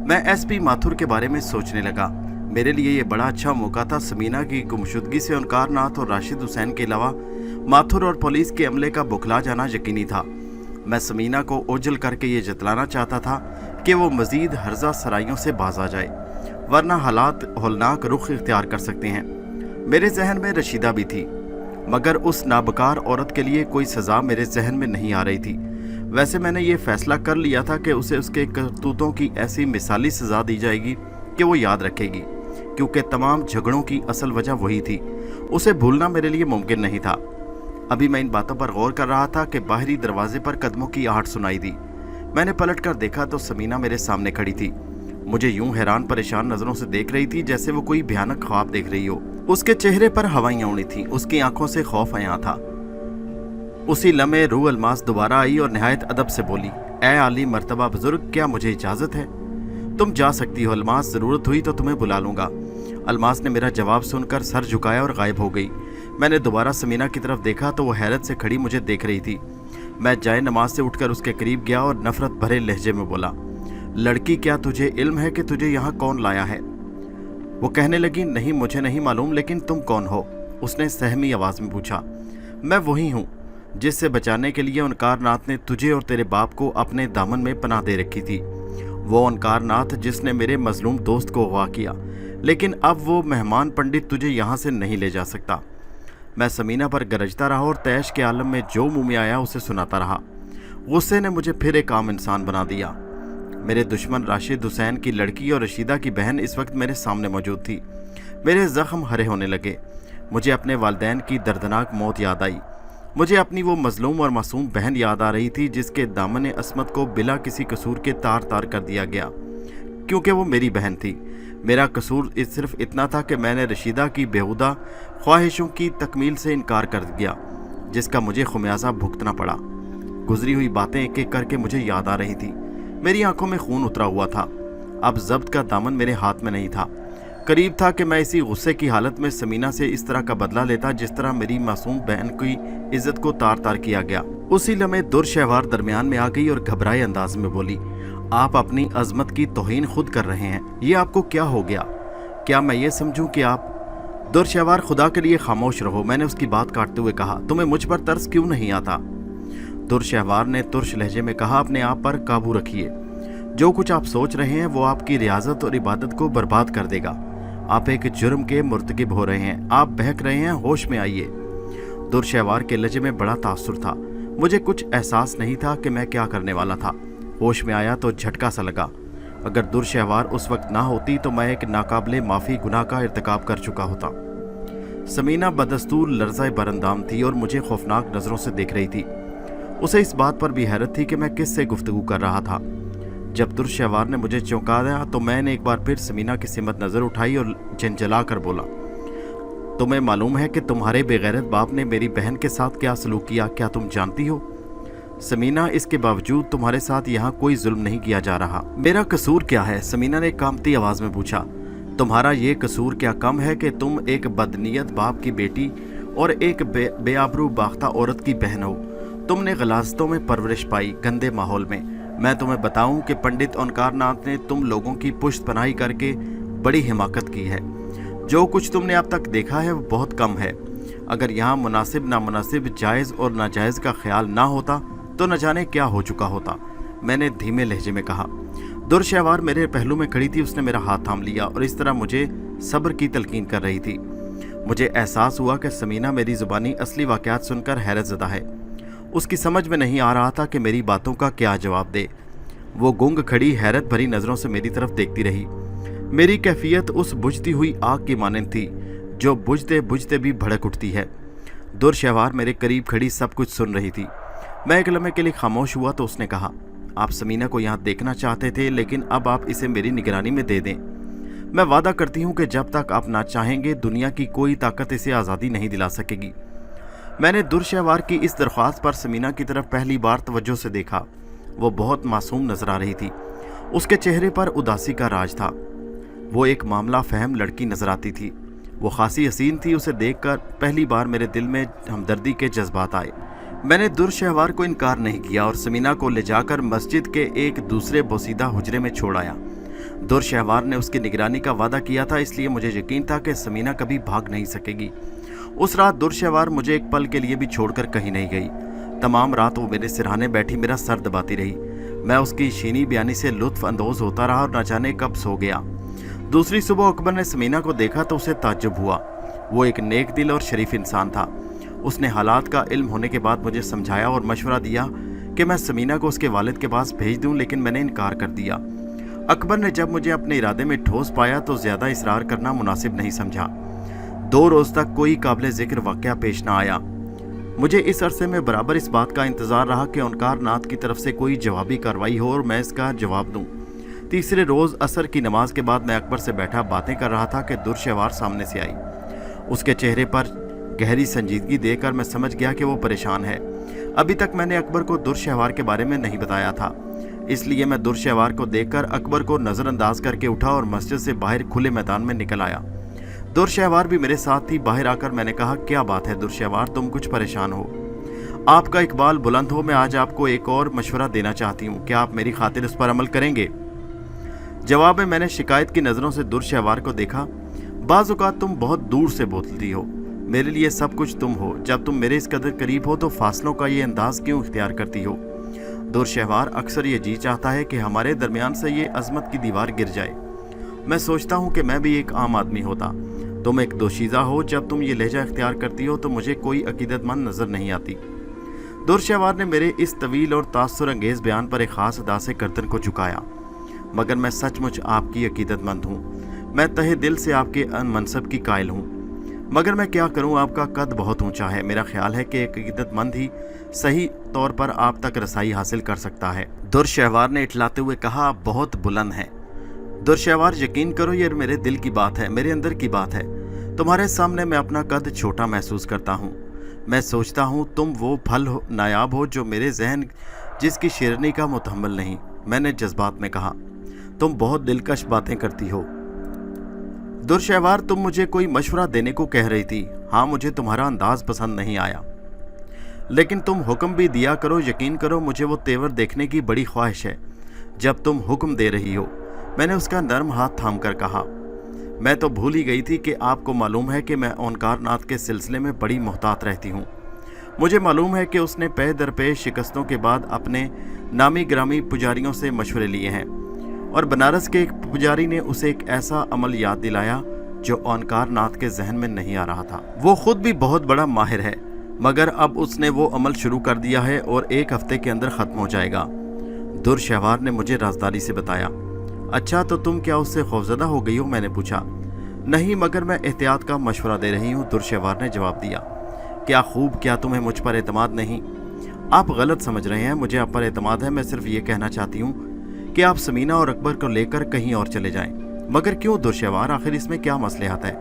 मैं एसपी माथुर के बारे में सोचने लगा। मेरे लिए ये बड़ा अच्छा मौका था। समीना की गुमशुदगी से ओंकार नाथ और राशिद हुसैन के अलावा माथुर और पुलिस के अमले का बुखला जाना यकीनी था। मैं समीना को ओझल करके ये जतलाना चाहता था कि वो मज़ीद हर्जा सराइयों से बाज आ जाए, वरना हालात होलनाक रुख इख्तियार कर सकते हैं। मेरे जहन में रशीदा भी थी, मगर उस नाबकार औरत के लिए कोई सज़ा मेरे जहन में नहीं आ रही थी। वैसे मैंने ये फैसला कर लिया था कि उसे उसके करतूतों की ऐसी मिसाली सज़ा दी जाएगी कि वो याद रखेगी, क्योंकि तमाम झगड़ों की असल वजह वही थी। उसे भूलना मेरे लिए मुमकिन नहीं था। अभी मैं इन बातों पर गौर कर रहा था कि बाहरी दरवाजे पर कदमों की आहट सुनाई दी। मैंने पलट कर देखा तो समीना मेरे सामने खड़ी थी। मुझे यूं हैरान परेशान नज़रों से देख रही थी जैसे वो कोई भयानक ख्वाब देख रही हो। उसके चेहरे पर हवाइयाँ उड़ी थीं, उसकी आंखों से खौफ आया था। उसी लम्हे रूह अलमास दोबारा आई और निहायत अदब से बोली, ए आली मर्तबा बुजुर्ग, क्या मुझे इजाज़त है? तुम जा सकती हो अलमास, ज़रूरत हुई तो तुम्हें बुला लूँगा। अलमास ने मेरा जवाब सुनकर सर झुकाया और गायब हो गई। मैंने दोबारा समीना की तरफ देखा तो वो हैरत से खड़ी मुझे देख रही थी। मैं जाए नमाज से उठकर उसके करीब गया और नफरत भरे लहजे में बोला, लड़की, क्या तुझे इल्म है कि तुझे यहाँ कौन लाया है? वो कहने लगी, नहीं मुझे नहीं मालूम, लेकिन तुम कौन हो? उसने सहमी आवाज़ में पूछा। मैं वही हूँ जिससे बचाने के लिए ओंकार नाथ ने तुझे और तेरे बाप को अपने दामन में पनाह दे रखी थी। वो ओंकार नाथ जिसने मेरे मजलूम दोस्त को अगवा किया, लेकिन अब वो मेहमान पंडित तुझे यहाँ से नहीं ले जा सकता। मैं समीना पर गरजता रहा और तैश के आलम में जो मुँह में आया उसे सुनाता रहा। गुस्से ने मुझे फिर एक आम इंसान बना दिया। मेरे दुश्मन राशिद हुसैन की लड़की और रशीदा की बहन इस वक्त मेरे सामने मौजूद थी। मेरे ज़ख्म हरे होने लगे। मुझे अपने वालिदैन की दर्दनाक मौत याद आई। मुझे अपनी वो मजलूम और मासूम बहन याद आ रही थी जिसके दामन असमत को बिला किसी कसूर के तार तार कर दिया गया, क्योंकि वो मेरी बहन थी। मेरा कसूर सिर्फ इतना था कि मैंने रशीदा की बेहुदा ख्वाहिशों की तकमील से इनकार कर दिया, जिसका मुझे खुमियाजा भुगतना पड़ा। गुजरी हुई बातें एक एक करके मुझे याद आ रही थी। मेरी आंखों में खून उतरा हुआ था। अब जब्त का दामन मेरे हाथ में नहीं था। करीब था कि मैं इसी गुस्से की हालत में समीना से इस तरह का बदला लेता जिस तरह मेरी मासूम बहन की इज्जत को तार तार किया गया। उसी लम्हे दुर्शहवार दरमियान में आ गई और घबराए अंदाज में बोली, आप अपनी अजमत की तौहीन खुद कर रहे हैं। ये आपको क्या हो गया? क्या मैं ये समझूं कि आप... दुर्शहवार, खुदा के लिए खामोश रहो, मैंने उसकी बात काटते हुए कहा। तुम्हें मुझ पर तरस क्यों नहीं आता? दुर्शहवार ने तुर्श लहजे में कहा, अपने आप पर काबू रखिए। जो कुछ आप सोच रहे हैं वो आपकी रियाजत और इबादत को बर्बाद कर देगा। आप एक जुर्म के मुर्तकिब हो रहे हैं। आप बहक रहे हैं, होश में आइए। दुर्शहवार के लहजे में बड़ा तासुर था। मुझे कुछ एहसास नहीं था कि मैं क्या करने वाला था। होश में आया तो झटका सा लगा। अगर दुर्शहवार उस वक्त ना होती तो मैं एक नाकाबिले माफ़ी गुनाह का इर्तिकाब कर चुका होता। समीना बदस्तूर लर्ज़ाए बरंदाम थी और मुझे खौफनाक नज़रों से देख रही थी। उसे इस बात पर भी हैरत थी कि मैं किससे गुफ्तगू कर रहा था। जब दुर्शहवार ने मुझे चौंका दिया तो मैंने एक बार फिर समीना की सिमत नज़र उठाई और झंझला कर बोला, तुम्हें मालूम है कि तुम्हारे बेगैरत बाप ने मेरी बहन के साथ क्या सलूक किया? क्या तुम जानती हो? समीना, इसके बावजूद तुम्हारे साथ यहाँ कोई जुल्म नहीं किया जा रहा। मेरा कसूर क्या है? समीना ने कांपती आवाज़ में पूछा। तुम्हारा ये कसूर क्या कम है कि तुम एक बदनीयत बाप की बेटी और एक बेआबरू बाख्ता औरत की बहन हो। तुमने गलाजतों में परवरिश पाई, गंदे माहौल में। मैं तुम्हें बताऊं कि पंडित ओंकार नाथ ने तुम लोगों की पुश्त पनाही करके बड़ी हिमाकत की है। जो कुछ तुमने अब तक देखा है वो बहुत कम है। अगर यहाँ मुनासिब नामुनासिब, जायज़ और नाजायज़ का ख्याल ना होता तो न जाने क्या हो चुका होता, मैंने धीमे लहजे में कहा। दुर्शहवार मेरे पहलू में खड़ी थी। उसने मेरा हाथ थाम लिया और इस तरह मुझे सब्र की तलकीन कर रही थी। मुझे एहसास हुआ कि समीना मेरी ज़ुबानी असली वाक़यात सुनकर हैरत ज़दा है। उसकी समझ में नहीं आ रहा था कि मेरी बातों का क्या जवाब दे। वो गुंग खड़ी हैरत भरी नज़रों से मेरी तरफ देखती रही। मेरी कैफियत उस बुझती हुई आग की मानंद थी जो बुझते बुझते भी भड़क उठती है। दुर्शहवार मेरे करीब खड़ी सब कुछ सुन रही थी। मैं एक लम्हे के लिए खामोश हुआ तो उसने कहा, आप समीना को यहाँ देखना चाहते थे, लेकिन अब आप इसे मेरी निगरानी में दे दें। मैं वादा करती हूँ कि जब तक आप ना चाहेंगे दुनिया की कोई ताकत इसे आज़ादी नहीं दिला सकेगी। میں نے درشہوار کی اس درخواست پر سمینہ کی طرف پہلی بار توجہ سے دیکھا۔ وہ بہت معصوم نظر آ رہی تھی۔ اس کے چہرے پر اداسی کا راج تھا۔ وہ ایک معاملہ فہم لڑکی نظر آتی تھی۔ وہ خاصی حسین تھی۔ اسے دیکھ کر پہلی بار میرے دل میں ہمدردی کے جذبات آئے۔ میں نے درشہوار کو انکار نہیں کیا اور سمینہ کو لے جا کر مسجد کے ایک دوسرے بوسیدہ حجرے میں چھوڑ آیا۔ درشہوار نے اس کی نگرانی کا وعدہ کیا تھا، اس لیے مجھے یقین تھا کہ سمینہ کبھی بھاگ نہیں سکے گی۔ اس رات درشہوار مجھے ایک پل کے لیے بھی چھوڑ کر کہیں نہیں گئی۔ تمام رات وہ میرے سرہانے بیٹھی میرا سر دباتی رہی۔ میں اس کی شینی بیانی سے لطف اندوز ہوتا رہا اور نہ جانے کب سو گیا۔ دوسری صبح اکبر نے سمینہ کو دیکھا تو اسے تعجب ہوا۔ وہ ایک نیک دل اور شریف انسان تھا۔ اس نے حالات کا علم ہونے کے بعد مجھے سمجھایا اور مشورہ دیا کہ میں سمینہ کو اس کے والد کے پاس بھیج دوں، لیکن میں نے انکار کر دیا۔ اکبر نے جب مجھے اپنے ارادے میں ٹھوس پایا تو زیادہ اصرار کرنا مناسب نہیں سمجھا۔ 2 روز تک کوئی قابل ذکر واقعہ پیش نہ آیا۔ مجھے اس عرصے میں برابر اس بات کا انتظار رہا کہ انکار ناتھ کی طرف سے کوئی جوابی کارروائی ہو اور میں اس کا جواب دوں۔ تیسرے روز عصر کی نماز کے بعد میں اکبر سے بیٹھا باتیں کر رہا تھا کہ درشہوار سامنے سے آئی۔ اس کے چہرے پر گہری سنجیدگی دیکھ کر میں سمجھ گیا کہ وہ پریشان ہے۔ ابھی تک میں نے اکبر کو درشہوار کے بارے میں نہیں بتایا تھا، اس لیے میں درشہوار کو دیکھ کر اکبر کو نظر انداز کر کے اٹھا اور مسجد سے باہر کھلے میدان میں نکل آیا۔ درشہوار بھی میرے ساتھ تھی۔ باہر آ کر میں نے کہا، کیا بات ہے درشہوار، تم کچھ پریشان ہو؟ آپ کا اقبال بلند ہو، میں آج آپ کو ایک اور مشورہ دینا چاہتی ہوں، کیا آپ میری خاطر اس پر عمل کریں گے؟ جواب میں نے شکایت کی نظروں سے درشہوار کو دیکھا۔ بعض اوقات تم بہت دور سے بولتی ہو، میرے لیے سب کچھ تم ہو، جب تم میرے اس قدر قریب ہو تو فاصلوں کا یہ انداز کیوں اختیار کرتی ہو؟ درشہوار، اکثر یہ جی چاہتا ہے کہ ہمارے درمیان سے یہ عظمت کی دیوار گر جائے۔ میں سوچتا ہوں کہ میں بھی ایک عام آدمی ہوتا۔ تم ایک دوشیزہ ہو، جب تم یہ لہجہ اختیار کرتی ہو تو مجھے کوئی عقیدت مند نظر نہیں آتی۔ درشہوار نے میرے اس طویل اور تاثر انگیز بیان پر ایک خاص ادا سے گردن کو جھکایا۔ مگر میں سچ مچ آپ کی عقیدت مند ہوں، میں تہہ دل سے آپ کے منصب کی قائل ہوں، مگر میں کیا کروں، آپ کا قد بہت اونچا ہے۔ میرا خیال ہے کہ ایک عقیدت مند ہی صحیح طور پر آپ تک رسائی حاصل کر سکتا ہے۔ درشہوار نے اٹھلاتے ہوئے کہا، آپ بہت بلند ہیں۔ درشہوار، یقین کرو یہ میرے دل کی بات ہے، میرے اندر کی بات ہے۔ تمہارے سامنے میں اپنا قد چھوٹا محسوس کرتا ہوں۔ میں سوچتا ہوں تم وہ پھل نایاب ہو جو میرے ذہن جس کی شیرنی کا متحمل نہیں۔ میں نے جذبات میں کہا، تم بہت دلکش باتیں کرتی ہو۔ درشہوار، تم مجھے کوئی مشورہ دینے کو کہہ رہی تھی۔ ہاں، مجھے تمہارا انداز پسند نہیں آیا، لیکن تم حکم بھی دیا کرو۔ یقین کرو مجھے وہ تیور دیکھنے کی بڑی خواہش ہے جب تم حکم دے رہی ہو۔ میں نے اس کا نرم ہاتھ تھام کر کہا، میں تو بھول ہی گئی تھی کہ آپ کو معلوم ہے کہ میں اوانکار ناتھ کے سلسلے میں بڑی محتاط رہتی ہوں۔ مجھے معلوم ہے کہ اس نے پے در پے شکستوں کے بعد اپنے نامی گرامی پجاریوں سے مشورے لیے ہیں، اور بنارس کے ایک پجاری نے اسے ایک ایسا عمل یاد دلایا جو اوانکار ناتھ کے ذہن میں نہیں آ رہا تھا۔ وہ خود بھی بہت بڑا ماہر ہے، مگر اب اس نے وہ عمل شروع کر دیا ہے اور 1 ہفتے کے اندر ختم ہو جائے گا۔ درشہوار نے مجھے رازداری سے بتایا۔ اچھا، تو تم کیا اس سے خوفزدہ ہو گئی ہو؟ میں نے پوچھا۔ نہیں، مگر میں احتیاط کا مشورہ دے رہی ہوں، درشہوار نے جواب دیا۔ کیا خوب، کیا تمہیں مجھ پر اعتماد نہیں؟ آپ غلط سمجھ رہے ہیں، مجھے آپ پر اعتماد ہے۔ میں صرف یہ کہنا چاہتی ہوں کہ آپ سمینہ اور اکبر کو لے کر کہیں اور چلے جائیں۔ مگر کیوں درشہوار، آخر اس میں کیا مصلحت ہے؟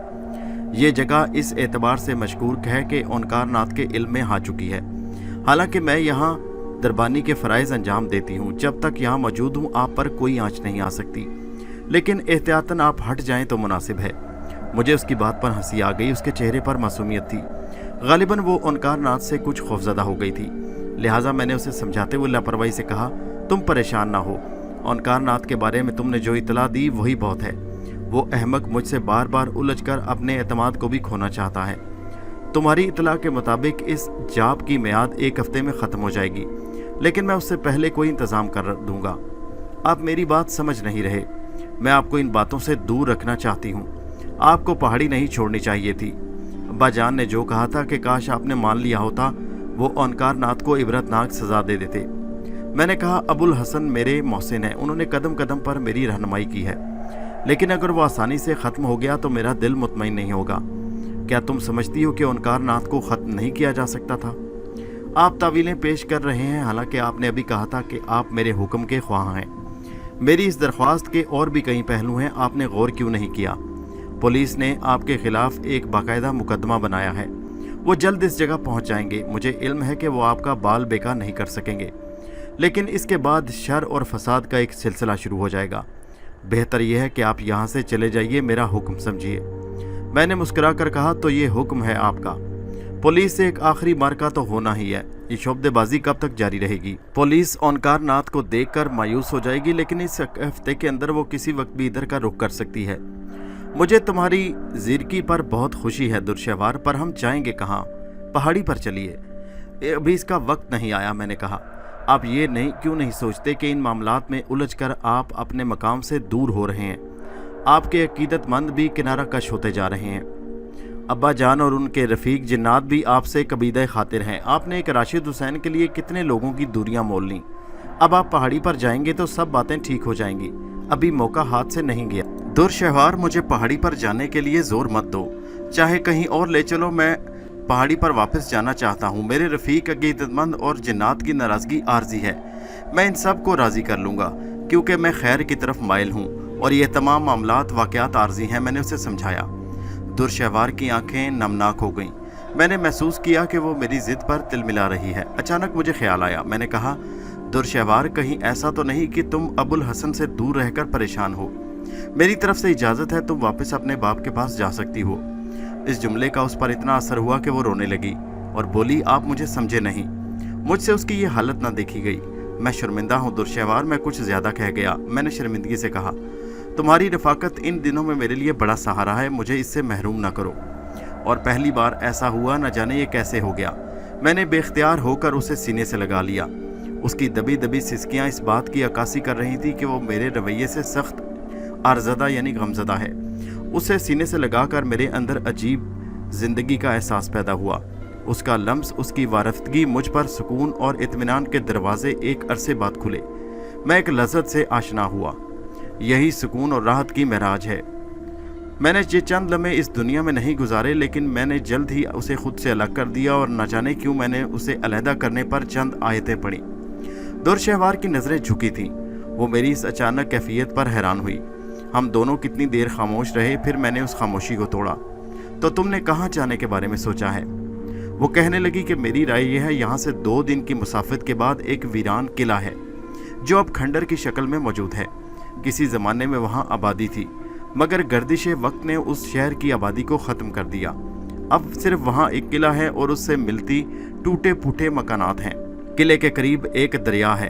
یہ جگہ اس اعتبار سے مشکور ہے کہ اوانکار ناتھ کے علم میں آ چکی ہے۔ حالانکہ میں یہاں دربانی کے فرائض انجام دیتی ہوں، جب تک یہاں موجود ہوں آپ پر کوئی آنچ نہیں آ سکتی، لیکن احتیاطاً آپ ہٹ جائیں تو مناسب ہے۔ مجھے اس کی بات پر ہنسی آ گئی۔ اس کے چہرے پر معصومیت تھی۔ غالباً وہ اوانکار ناتھ سے کچھ خوفزدہ ہو گئی تھی، لہٰذا میں نے اسے سمجھاتے ہوئے لاپرواہی سے کہا، تم پریشان نہ ہو، اوانکار ناتھ کے بارے میں تم نے جو اطلاع دی وہی بہت ہے۔ وہ احمق مجھ سے بار بار الجھ کر اپنے اعتماد کو بھی کھونا چاہتا ہے۔ تمہاری اطلاع کے مطابق اس جاب کی میعاد 1 ہفتے میں ختم ہو جائے گی، لیکن میں اس سے پہلے کوئی انتظام کر دوں گا۔ آپ میری بات سمجھ نہیں رہے۔ میں آپ کو ان باتوں سے دور رکھنا چاہتی ہوں۔ آپ کو پہاڑی نہیں چھوڑنی چاہیے تھی۔ ابا جان نے جو کہا تھا کہ کاش آپ نے مان لیا ہوتا، وہ اوانکار ناتھ کو عبرتناک سزا دے دیتے۔ میں نے کہا، ابو الحسن میرے محسن ہیں، انہوں نے قدم قدم پر میری رہنمائی کی ہے، لیکن اگر وہ آسانی سے ختم ہو گیا تو میرا دل مطمئن نہیں ہوگا۔ کیا تم سمجھتی ہو کہ اوانکار ناتھ کو ختم نہیں کیا جا سکتا تھا؟ آپ تعویلیں پیش کر رہے ہیں، حالانکہ آپ نے ابھی کہا تھا کہ آپ میرے حکم کے خواہاں ہیں۔ میری اس درخواست کے اور بھی کئی پہلو ہیں، آپ نے غور کیوں نہیں کیا؟ پولیس نے آپ کے خلاف ایک باقاعدہ مقدمہ بنایا ہے، वो जल्द इस जगह पहुंच जाएंगे। मुझे इल्म है कि वो आपका बाल बेकार नहीं कर सकेंगे, लेकिन इसके बाद शर और फसाद का एक सिलसिला शुरू हो जाएगा। बेहतर यह है कि आप यहाँ से चले जाइए, मेरा हुक्म समझिए। मैंने मुस्कुरा कर कहा, तो ये हुक्म है आपका? पुलिस से एक आखिरी मार्का तो होना ही है। ये शोबदेबाजी कब तक जारी रहेगी? पुलिस ओंकार नाथ को देखकर मायूस हो जाएगी, लेकिन इस हफ्ते के अंदर वो किसी वक्त भी इधर का रुख कर सकती है। मुझे तुम्हारी जिरकी पर बहुत खुशी है दुर्शहवार, पर हम जाएंगे कहाँ? पहाड़ी पर चलिए। अभी इसका वक्त नहीं आया। मैंने कहा, आप ये क्यों नहीं सोचते कि इन मामलात में उलझकर आप अपने मकाम से दूर हो रहे हैं? आपके अकीदतमंद भी किनारा कश होते जा रहे हैं। अब्बा जान और उनके रफ़ीक जिन्नात भी आपसे कबीदा खातिर हैं। आपने एक राशिद हुसैन के लिए कितने लोगों की दूरियां मोल लीं। अब आप पहाड़ी पर जाएंगे तो सब बातें ठीक हो जाएंगी। अभी मौका हाथ से नहीं गया। दुर्शहवार, मुझे पहाड़ी पर जाने के लिए ज़ोर मत दो, चाहे कहीं और ले चलो, मैं पहाड़ी पर वापस जाना चाहता हूँ। मेरे रफ़ीक, अकीदतमंद और जिन्नात की नाराज़गी आर्जी है। मैं इन सब को राज़ी कर लूँगा, क्योंकि मैं खैर की तरफ माइल हूँ और ये तमाम मामलात वाक़यात आर्जी हैं। मैंने उसे समझाया। दुर्शहवार की आंखें नमनाक हो गईं। मैंने महसूस किया कि वो मेरी ज़िद पर तिल मिला रही है। अचानक मुझे ख्याल आया। मैंने कहा, दुर्शहवार, कहीं ऐसा तो नहीं कि तुम अबुल हसन से दूर रहकर परेशान हो? मेरी तरफ से इजाज़त है, तुम वापस अपने बाप के पास जा सकती हो। इस जुमले का उस पर इतना असर हुआ कि वो रोने लगी और बोली, आप मुझे समझे नहीं। मुझसे उसकी ये हालत ना देखी गई। मैं शर्मिंदा हूँ दुर्शहवार, मैं कुछ ज़्यादा कह गया। मैंने शर्मिंदगी से कहा, तुम्हारी रफ़ाकत इन दिनों में मेरे लिए बड़ा सहारा है, मुझे इससे महरूम ना करो। और पहली बार ऐसा हुआ, न जाने ये कैसे हो गया। मैंने बेख्तियार होकर उसे सीने से लगा लिया। उसकी दबी दबी सिसकियाँ इस बात की अक्कासी कर रही थी कि वो मेरे रवैये से सख्त आरज़दा यानी गमज़दा है। उसे सीने से लगाकर मेरे अंदर अजीब ज़िंदगी का एहसास पैदा हुआ। उसका लम्स, उसकी वारफ्तगी मुझ पर सुकून और इत्मीनान के दरवाजे एक अरसे बाद खुले। मैं एक लज़्ज़त से आशना हुआ। यही सुकून और राहत की महराज है। मैंने ये चंद लम्हे इस दुनिया में नहीं गुजारे, लेकिन मैंने जल्द ही उसे खुद से अलग कर दिया और न जाने क्यों मैंने उसे अलहदा करने पर चंद आयतें पढ़ी। दुर्शहवार की नज़रें झुकी थीं। वो मेरी इस अचानक कैफियत पर हैरान हुई। हम दोनों कितनी देर खामोश रहे, फिर मैंने उस खामोशी को तोड़ा। तो तुमने कहाँ जाने के बारे में सोचा है? वो कहने लगी कि मेरी राय यह है, यहाँ से 2 दिन की मुसाफिर के बाद एक वीरान किला है जो अब खंडर की शक्ल में मौजूद है। किसी ज़माने में वहाँ आबादी थी, मगर गर्दिश वक्त ने उस शहर की आबादी को ख़त्म कर दिया। अब सिर्फ वहाँ एक किला है और उससे मिलती टूटे फूटे मकानात हैं। किले के करीब एक दरिया है।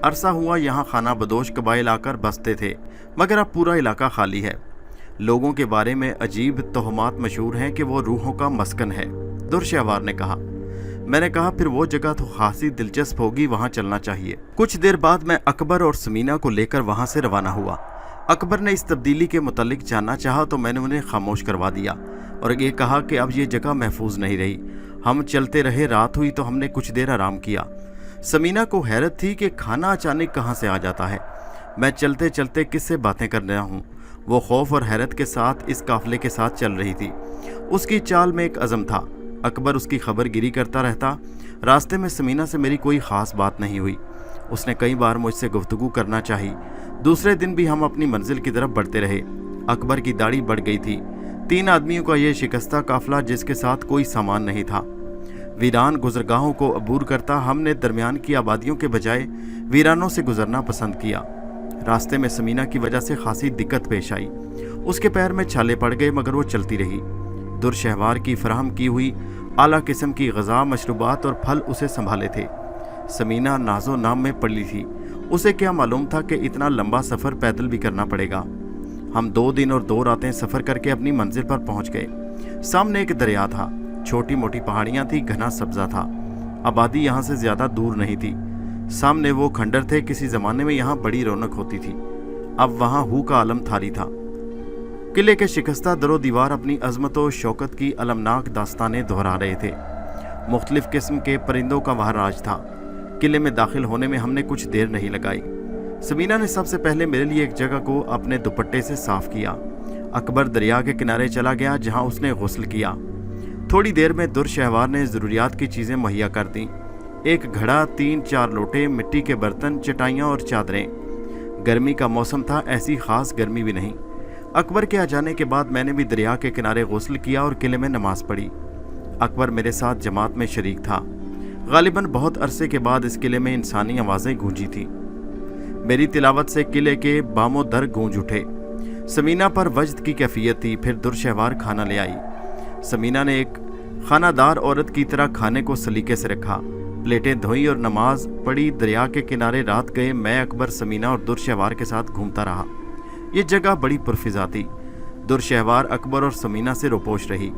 अरसा हुआ यहाँ खाना बदोश कबाइल आकर बसते थे, मगर अब पूरा इलाका खाली है। लोगों के बारे में अजीब तोहमात मशहूर हैं कि वो रूहों का मस्कन है, दुर्शहवार ने कहा। मैंने कहा, फिर वो जगह तो खासी दिलचस्प होगी, वहाँ चलना चाहिए। कुछ देर बाद मैं अकबर और समीना को लेकर वहाँ से रवाना हुआ। अकबर ने इस तब्दीली के मुतालिक जानना चाहा तो मैंने उन्हें खामोश करवा दिया और ये कहा कि अब ये जगह महफूज नहीं रही। हम चलते रहे, रात हुई तो हमने कुछ देर आराम किया। समीना को हैरत थी कि खाना अचानक कहाँ से आ जाता है। मैं चलते चलते किससे बातें कर रहा हूँ। वो खौफ और हैरत के साथ इस काफिले के साथ चल रही थी। उसकी चाल में एक अज़म था। अकबर उसकी खबरगिरी करता रहता। रास्ते में समीना से मेरी कोई ख़ास बात नहीं हुई। उसने कई बार मुझसे गुफ्तगू करना चाही। दूसरे दिन भी हम अपनी मंजिल की तरफ बढ़ते रहे। अकबर की दाढ़ी बढ़ गई थी। 3 आदमियों का यह शिकस्ता काफिला जिसके साथ कोई सामान नहीं था, वीरान गुजरगाहों को अबूर करता। हमने दरमियान की आबादियों के बजाय वीरानों से गुजरना पसंद किया। रास्ते में समीना की वजह से खासी दिक्कत पेश आई। उसके पैर में छाले पड़ गए, मगर वो चलती रही। दुर्शहवार की फराहम की हुई आला किस्म की ग़ज़ा, मशरूबात और फल उसे संभाले थे। समीना नाजो नाम में पड़ी थी। उसे क्या मालूम था कि इतना लंबा सफ़र पैदल भी करना पड़ेगा। हम 2 दिन और 2 रातें सफ़र करके अपनी मंजिल पर पहुंच गए। सामने एक दरिया था, छोटी मोटी पहाड़ियाँ थी, घना सब्ज़ा था। आबादी यहाँ से ज़्यादा दूर नहीं थी। सामने वो खंडर थे। किसी ज़माने में यहाँ बड़ी रौनक होती थी। अब वहाँ हू का आलम थारी था। किले के शिकस्ता दरो दीवार अपनी अज़मत व शौकत की अलमनाक दास्तानें दोहरा रहे थे। मुख्तलिफ़ किस्म के परिंदों का वहाँ राज था। किले में दाखिल होने में हमने कुछ देर नहीं लगाई। समीना ने सबसे पहले मेरे लिए एक जगह को अपने दुपट्टे से साफ किया। अकबर दरिया के किनारे चला गया, जहाँ उसने गुस्ल किया। थोड़ी देर में दुर्शहवार ने ज़रूरियात की चीज़ें मुहैया कर दीं। एक घड़ा, 3-4 लोटे, मिट्टी के बर्तन, चटाइयाँ और चादरें। गर्मी का मौसम था, ऐसी ख़ास गर्मी भी नहीं। अकबर के आ जाने के बाद मैंने भी दरिया के किनारे गुस्ल किया और किले में नमाज पढ़ी। अकबर मेरे साथ जमात में शरीक था। गालिबन बहुत अरसे के बाद इस किले में इंसानी आवाज़ें गूंजी थी। मेरी तिलावत से किले के बामो दर गूंज उठे। समीना पर वजद की कैफियत थी। फिर दुरशहवार खाना ले आई। समीना ने एक खानादार औरत की तरह खाने को सलीके से रखा। प्लेटें धोई और नमाज पढ़ी। दरिया के किनारे रात गए। मैं, अकबर, समीना और दुरशहवार के साथ घूमता रहा। ये जगह बड़ी पुरफिजा थी। दुरशहवार अकबर और समीना से रोपोश रही।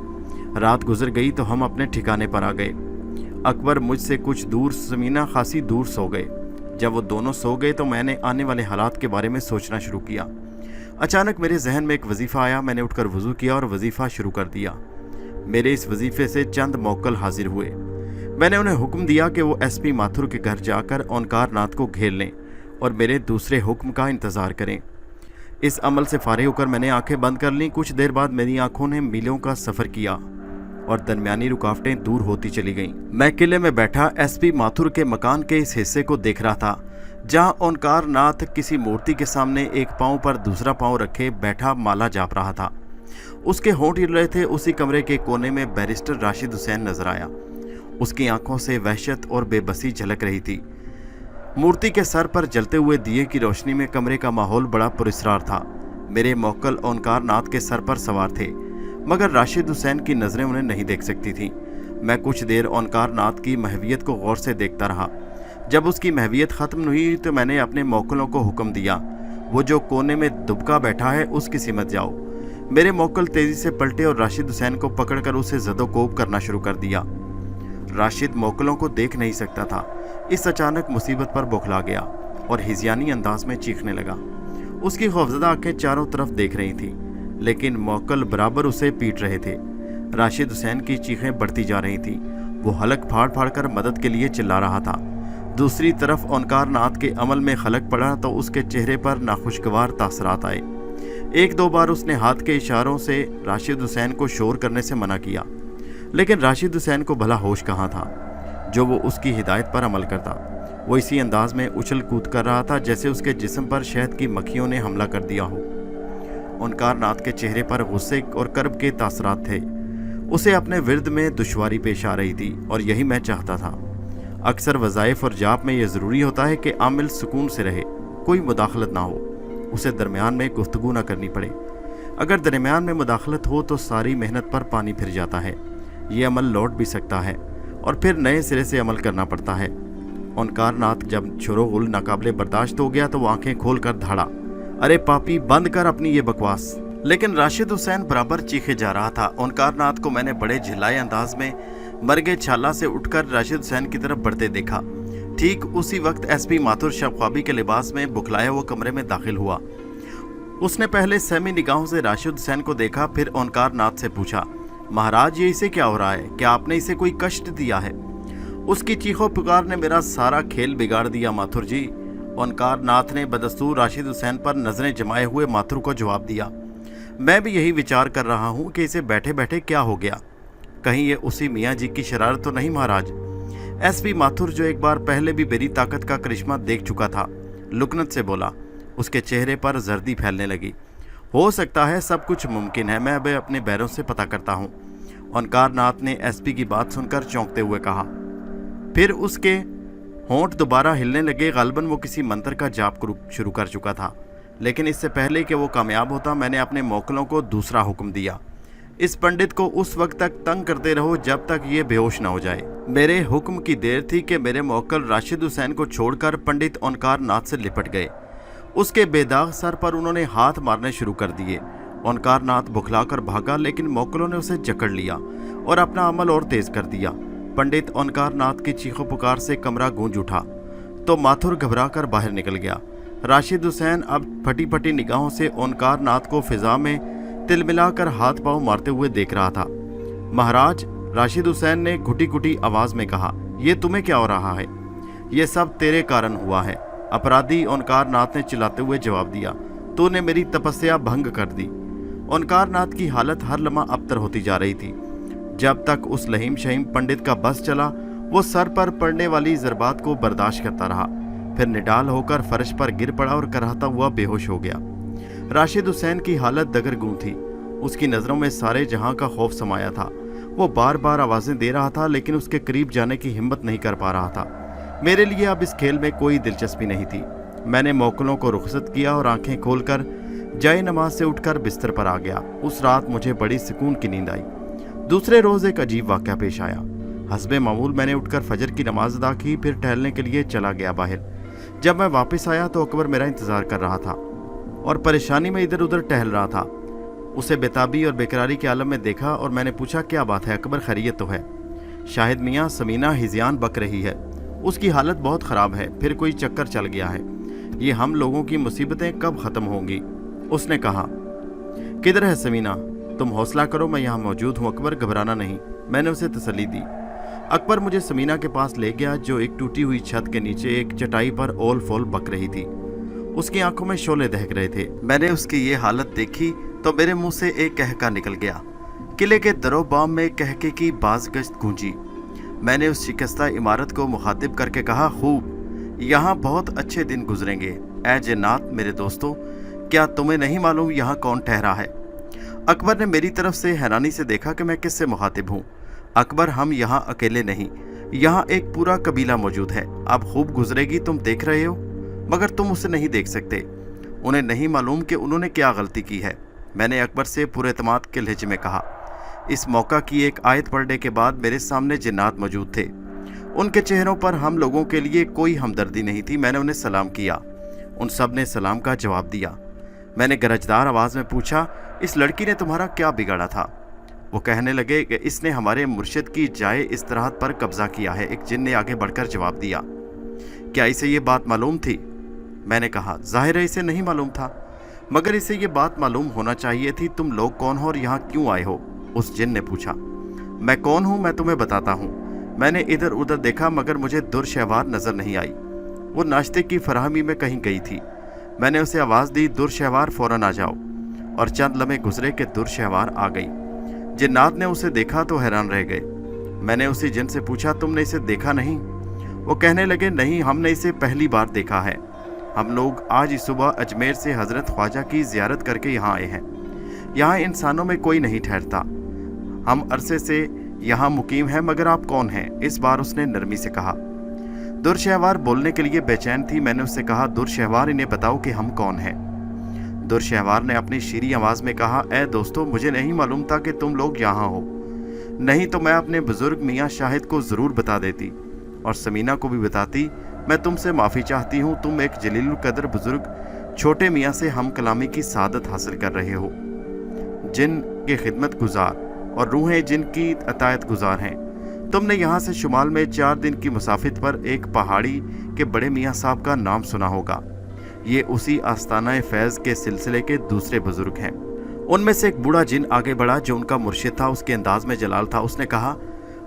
रात गुजर गई तो हम अपने ठिकाने पर आ गए। अकबर मुझसे कुछ दूर, समीना खासी दूर सो गए। जब वो दोनों सो गए तो मैंने आने वाले हालात के बारे में सोचना शुरू किया। अचानक मेरे जहन में एक वजीफ़ा आया। मैंने उठकर वज़ू किया और वजीफ़ा शुरू कर दिया। मेरे इस वजीफ़े से चंद मौक्कल हाजिर हुए। मैंने उन्हें हुक्म दिया कि वो एसपी माथुर के घर जाकर ओंकार नाथ को घेर लें और मेरे दूसरे हुक्म का इंतज़ार करें। इस अमल से फारिग होकर मैंने आंखें बंद कर लीं। कुछ देर बाद मेरी आंखों ने मीलों का सफ़र किया और दरमियानी रुकावटें दूर होती चली गईं। मैं किले में बैठा एसपी माथुर के मकान के इस हिस्से को देख रहा था जहां ओंकार नाथ किसी मूर्ति के सामने एक पांव पर दूसरा पांव रखे बैठा माला जाप रहा था। उसके होंठ हिल रहे थे। उसी कमरे के कोने में बैरिस्टर राशिद हुसैन नजर आया। उसकी आंखों से वहशत और बेबसी झलक रही थी। मूर्ति के सर पर जलते हुए दिए की रोशनी में कमरे का माहौल बड़ा पुरस्कार था। मेरे मौक्कल ओंकार नाथ के सर पर सवार थे, मगर राशिद हुसैन की नज़रें उन्हें नहीं देख सकती थीं। मैं कुछ देर ओंकार नाथ की महवियत को गौर से देखता रहा। जब उसकी महवियत ख़त्म हुई तो मैंने अपने मौक्कलों को हुक्म दिया, वो जो कोने में दुबका बैठा है उसकी सिमत जाओ। मेरे मौक्कल तेज़ी से पलटे और राशिद हुसैन को पकड़कर उसे ज़दोकोब करना शुरू कर दिया। राशिद मौक्कलों को देख नहीं सकता था। इस अचानक मुसीबत पर बौखला गया और हिज़यानी अंदाज में चीखने लगा। उसकी खौफजदा आंखें चारों तरफ देख रही थीं, लेकिन मौक्कल बराबर उसे पीट रहे थे। राशिद हुसैन की चीखें बढ़ती जा रही थीं। वो हलक फाड़ फाड़ कर मदद के लिए चिल्ला रहा था। दूसरी तरफ ओंकार नाथ के अमल में खलक पड़ा तो उसके चेहरे पर नाखुशगवार तासरात आए। एक दो बार उसने हाथ के इशारों से राशिद हुसैन को शोर करने से मना किया, लेकिन राशिद हुसैन को भला होश कहाँ था जो वो उसकी हिदायत पर अमल करता। वो इसी अंदाज में उछल कूद कर रहा था जैसे उसके जिस्म पर शहद की मक्खियों ने हमला कर दिया हो। ओंकार नाथ के चेहरे पर गुस्से और कर्ब के तासरात थे। उसे अपने विरद में दुश्वारी पेश आ रही थी और यही मैं चाहता था। अक्सर वज़ाइफ और जाप में यह ज़रूरी होता है कि आमिल सुकून से रहे, कोई मुदाखलत ना हो, उसे दरमियान में गुफ्तगू ना करनी पड़े। अगर दरमियान में मुदाखलत हो तो सारी मेहनत पर पानी फिर जाता है। ये अमल लौट भी सकता है और फिर नए सिरे से अमल करना पड़ता है। ओंकार नाथ जब शोरोगुल नाकाबिले बर्दाश्त हो गया तो वो आंखें खोल कर धाड़ा, अरे पापी, बंद कर अपनी ये बकवास। लेकिन राशिद हुसैन बराबर चीखे जा रहा था। ओंकार नाथ को मैंने बड़े झिल्लाए अंदाज में मरगे छाला से उठकर राशिद हुसैन की तरफ बढ़ते देखा। ठीक उसी वक्त एसपी माथुर शबख्वाबी के लिबास में बुखलाया हुआ कमरे में दाखिल हुआ। उसने पहले सहमी निगाहों से राशिद हुसैन को देखा, फिर ओंकार नाथ से पूछा, महाराज ये इसे क्या हो रहा है? क्या आपने इसे कोई कष्ट दिया है? उसकी चीखों पुकार ने मेरा सारा खेल बिगाड़ दिया माथुर जी। ओंकार नाथ ने बदस्तूर राशिद हुसैन पर नजरें जमाए हुए माथुर को जवाब दिया, मैं भी यही विचार कर रहा हूँ कि इसे बैठे बैठे क्या हो गया। कहीं ये उसी मियाँ जी की शरारत तो नहीं महाराज? एसपी माथुर, जो एक बार पहले भी मेरी ताकत का करिश्मा देख चुका था, लुकनत से बोला। उसके चेहरे पर जर्दी फैलने लगी। हो सकता है, सब कुछ मुमकिन है, मैं अब अपने बैरों से पता करता हूँ। ओंकार नाथ ने एसपी की बात सुनकर चौंकते हुए कहा। फिर उसके होंठ दोबारा हिलने लगे। गालिबन वो किसी मंत्र का जाप शुरू कर चुका था, लेकिन इससे पहले कि वो कामयाब होता मैंने अपने मौक्कलों को दूसरा हुक्म दिया, इस पंडित को उस वक्त तक तंग करते रहो जब तक ये बेहोश न हो जाए। मेरे हुक्म की देर थी कि मेरे मौक्कल राशिद हुसैन को छोड़कर पंडित ओंकार नाथ से लिपट गए। उसके बेदाग सर पर उन्होंने हाथ मारने शुरू कर दिए। ओंकार नाथ बुखलाकर भागा, लेकिन मौक्कलों ने उसे जकड़ लिया और अपना अमल और तेज कर दिया। पंडित ओंकार नाथ की चीखों पुकार से कमरा गूंज उठा तो माथुर घबराकर बाहर निकल गया। राशिद हुसैन अब फटी फटी निगाहों से ओंकार नाथ को फिजा में तिलमिलाकर हाथ पांव मारते हुए देख रहा था। महाराज, राशिद हुसैन ने घुटी घुटी आवाज में कहा, ये तुम्हें क्या हो रहा है? ये सब तेरे कारण हुआ है। अपराधी ओंकार नाथ ने चिल्लाते हुए जवाब दिया, तूने मेरी तपस्या भंग कर दी। ओंकार नाथ की हालत हर लम्हा अबतर होती जा रही थी। जब तक उस लहीम शहीम पंडित का बस चला, वो सर पर पड़ने वाली जरबात को बर्दाश्त करता रहा, फिर निडाल होकर फर्श पर गिर पड़ा और कराहता हुआ बेहोश हो गया। राशिद हुसैन की हालत दगरगूं थी। उसकी नज़रों में सारे जहां का खौफ समाया था। वो बार बार आवाज़ें दे रहा था, लेकिन उसके करीब जाने की हिम्मत नहीं कर पा रहा था। मेरे लिए अब इस खेल में कोई दिलचस्पी नहीं थी। मैंने मोकलों को रुखसत किया और आंखें खोलकर जाए नमाज से उठकर बिस्तर पर आ गया। उस रात मुझे बड़ी सुकून की नींद आई। दूसरे रोज़ एक अजीब वाक़या पेश आया। हस्बे मामूल मैंने उठकर फजर की नमाज अदा की, फिर टहलने के लिए चला गया बाहर। जब मैं वापस आया तो अकबर मेरा इंतज़ार कर रहा था और परेशानी में इधर उधर टहल रहा था। उसे बेताबी और बेकरारी के आलम में देखा और मैंने पूछा, क्या बात है अकबर, खैरियत तो है? शाहिद मियाँ, समीना हिज़ियान बक रही है, उसकी हालत बहुत ख़राब है, फिर कोई चक्कर चल गया है। ये हम लोगों की मुसीबतें कब ख़त्म होंगी? उसने कहा। किधर है समीना? तुम हौसला करो, मैं यहाँ मौजूद हूँ अकबर, घबराना नहीं। मैंने उसे तसल्ली दी। अकबर मुझे समीना के पास ले गया, जो एक टूटी हुई छत के नीचे एक चटाई पर ओल फोल बक रही थी। उसकी आंखों में शोले दहक रहे थे। मैंने उसकी ये हालत देखी तो मेरे मुंह से एक कहका निकल गया। किले के दरो बाम में कहके की बाज गश्त गूंजी। मैंने उस शिकस्ता इमारत को मुखातिब करके कहा, खूब, यहाँ बहुत अच्छे दिन गुजरेंगे। ऐ जन्नात मेरे दोस्तों, क्या तुम्हें नहीं मालूम यहाँ कौन ठहरा है? अकबर ने मेरी तरफ से हैरानी से देखा कि मैं किससे मुखातिब हूँ। अकबर, हम यहाँ अकेले नहीं, यहाँ एक पूरा कबीला मौजूद है। अब खूब गुजरेगी, तुम देख रहे हो, मगर तुम उसे नहीं देख सकते। उन्हें नहीं मालूम कि उन्होंने क्या गलती की है। मैंने अकबर से पूरे एतमाद के लहजे में कहा। इस मौका की एक आयत पढ़ने के बाद मेरे सामने जिन्नात मौजूद थे। उनके चेहरों पर हम लोगों के लिए कोई हमदर्दी नहीं थी। मैंने उन्हें सलाम किया। उन सब ने सलाम का जवाब दिया। मैंने गरजदार आवाज़ में पूछा, इस लड़की ने तुम्हारा क्या बिगाड़ा था? वो कहने लगे कि इसने हमारे मुर्शिद की जाए इस्तराहत पर कब्जा किया है। एक जिन ने आगे बढ़कर जवाब दिया। क्या इसे ये बात मालूम थी? मैंने कहा, जाहिर है इसे नहीं मालूम था, मगर इसे ये बात मालूम होना चाहिए थी। तुम लोग कौन हो और यहाँ क्यों आए हो? उस जिन ने पूछा। मैं कौन हूँ मैं तुम्हें बताता हूँ। मैंने इधर उधर देखा मगर मुझे दुरशहवार नजर नहीं आई। वो नाश्ते की फराहमी में कहीं गई थी। मैंने उसे आवाज़ दी, दुरशहवार फौरन आ जाओ। और चंद लम्हे गुजरे कि दुरशहवार आ गई। जिन्नात ने उसे देखा तो हैरान रह गए। मैंने उसी जिन से पूछा, तुमने इसे देखा नहीं? वो कहने लगे, नहीं, हमने इसे पहली बार देखा है। हम लोग आज ही सुबह अजमेर से हज़रत ख्वाजा की ज़ियारत करके यहाँ आए हैं। यहाँ इंसानों में कोई नहीं ठहरता। हम अरसे से यहाँ मुकीम हैं, मगर आप कौन हैं? इस बार उसने नरमी से कहा। दुरशहवार बोलने के लिए बेचैन थी। मैंने उससे कहा, दुरशहवार, इन्हें बताओ कि हम कौन हैं। दुरशहवार ने अपनी शीरी आवाज़ में कहा, ए दोस्तों, मुझे नहीं मालूम था कि तुम लोग यहाँ हो, नहीं तो मैं अपने बुजुर्ग मियाँ शाहिद को ज़रूर बता देती और समीना को भी बताती। मैं तुमसे माफ़ी चाहती हूँ, तुम एक जलीलुल कदर बुजुर्ग छोटे मियाँ से हम कलामी की सादत हासिल कर रहे हो। जिन के खिदमत गुजार और रूहें जिनकी अतायत गुजार हैं। तुमने यहाँ से शुमाल में 4 दिन की मुसाफिर पर एक पहाड़ी के बड़े मियाँ साहब का नाम सुना होगा। ये उसी आस्ताना फैज़ के सिलसिले के दूसरे बुजुर्ग हैं। उनमें से एक बूढ़ा जिन आगे बढ़ा जो उनका मुर्शिद था। उसके अंदाज में जलाल था। उसने कहा,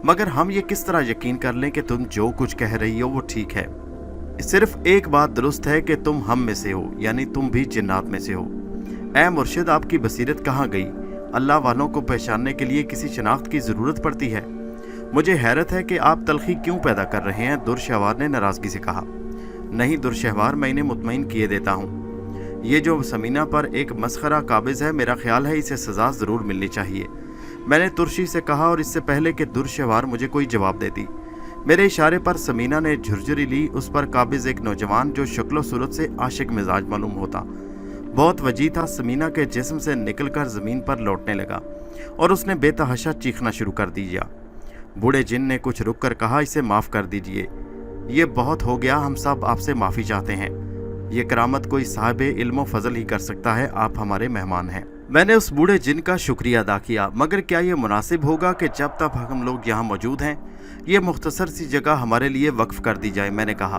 मगर हम ये किस तरह यकीन कर लें कि तुम जो कुछ कह रही हो वो ठीक है? सिर्फ एक बात दुरुस्त है कि तुम हम में से हो, यानी तुम भी जिन्नात में से हो। ऐ मुर्शिद, आपकी बसीरत कहाँ गई? अल्लाह वालों को पहचानने के लिए किसी शनाख्त की ज़रूरत पड़ती है। मुझे हैरत है कि आप तलखी क्यों पैदा कर रहे हैं। दुरशहवार ने नाराज़गी से कहा। नहीं दुरशहवार, मैं इन्हें मुतमईन किए देता हूँ। ये जो समीना पर एक मस्खरा काबिज है, मेरा ख्याल है इसे सज़ा ज़रूर मिलनी चाहिए। मैंने तुर्शी से कहा और इससे पहले कि दुरशहवार मुझे कोई जवाब देती, मेरे इशारे पर समीना ने झुरझुरी ली। उस पर काबिज एक नौजवान जो शक्ल सूरत से आशिक मिजाज मालूम होता, बहुत वजी था, समीना के जिस्म से निकलकर ज़मीन पर लौटने लगा और उसने बेतहाशा चीखना शुरू कर दिया। बूढ़े जिन ने कुछ रुक कर कहा, इसे माफ़ कर दीजिए, ये बहुत हो गया, हम सब आपसे माफ़ी चाहते हैं। ये करामत कोई साहिब इल्म फजल ही कर सकता है, आप हमारे मेहमान हैं। मैंने उस बूढ़े जिन का शुक्रिया अदा किया, मगर क्या ये मुनासिब होगा कि जब तक हम लोग यहाँ मौजूद हैं ये मुख्तसर सी जगह हमारे लिए वक्फ कर दी जाए? मैंने कहा।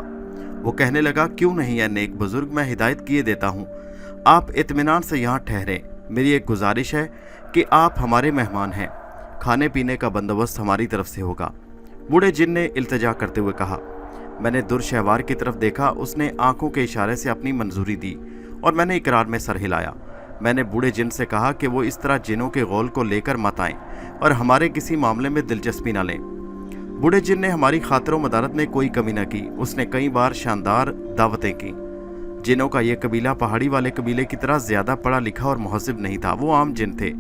वो कहने लगा, क्यों नहीं है नेक बुजुर्ग, मैं हिदायत किए देता हूँ, आप इत्मीनान से यहाँ ठहरें। मेरी एक गुजारिश है कि आप हमारे मेहमान हैं, खाने पीने का बंदोबस्त हमारी तरफ से होगा। बूढ़े जिन ने इल्तिजा करते हुए कहा। मैंने दुरशहवार की तरफ देखा, उसने आंखों के इशारे से अपनी मंजूरी दी और मैंने इकरार में सर हिलाया। मैंने बूढ़े जिन से कहा कि वो इस तरह जिनों के गौल को लेकर मत आएं और हमारे किसी मामले में दिलचस्पी ना लें। बूढ़े जिन ने हमारी खातिर मदारत में कोई कमी न की। उसने कई बार शानदार दावतें की। जिनों का ये कबीला पहाड़ी वाले कबीले की तरह ज्यादा पढ़ा लिखा और महसिब नहीं था, वो आम जिन थे।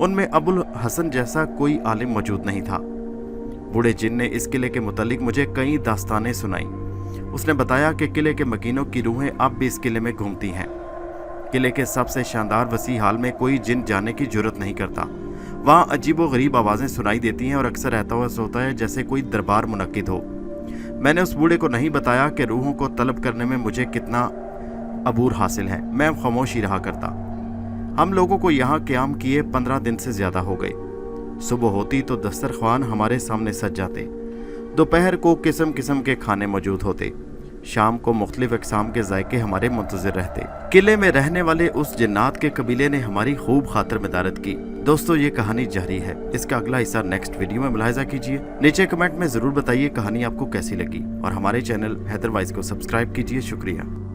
उनमें अबुल हसन जैसा कोई आलिम मौजूद नहीं था। बूढ़े जिन ने इस किले के मुतालिक मुझे कई दास्तानें सुनाई। उसने बताया कि किले के मकीनों की रूहें अब भी इस किले में घूमती हैं। किले के सबसे शानदार वसी हाल में कोई जिन जाने की जुर्रत नहीं करता। वहाँ अजीबो गरीब आवाज़ें सुनाई देती हैं और अक्सर ऐसा होता है जैसे कोई दरबार मुनक्किद हो। मैंने उस बूढ़े को नहीं बताया कि रूहों को तलब करने में मुझे कितना अबूर हासिल है। मैं खामोश ही रहा करता। हम लोगों को यहाँ क़याम किए 15 दिन से ज़्यादा हो गए। सुबह होती तो दस्तरख्वान हमारे सामने सज जाते। दोपहर को किस्म किस्म के खाने मौजूद होते। शाम को मुख्तलिफ अक़साम के जायके हमारे मुंतज़िर रहते। किले में रहने वाले उस जिन्नात के कबीले ने हमारी खूब खातिर मदारत की। दोस्तों, ये कहानी जारी है। इसका अगला हिस्सा नेक्स्ट वीडियो में मुलाहिजा कीजिए। नीचे कमेंट में ज़रूर बताइए कहानी आपको कैसी लगी और हमारे चैनल हैदर वाइज को सब्सक्राइब कीजिए। शुक्रिया।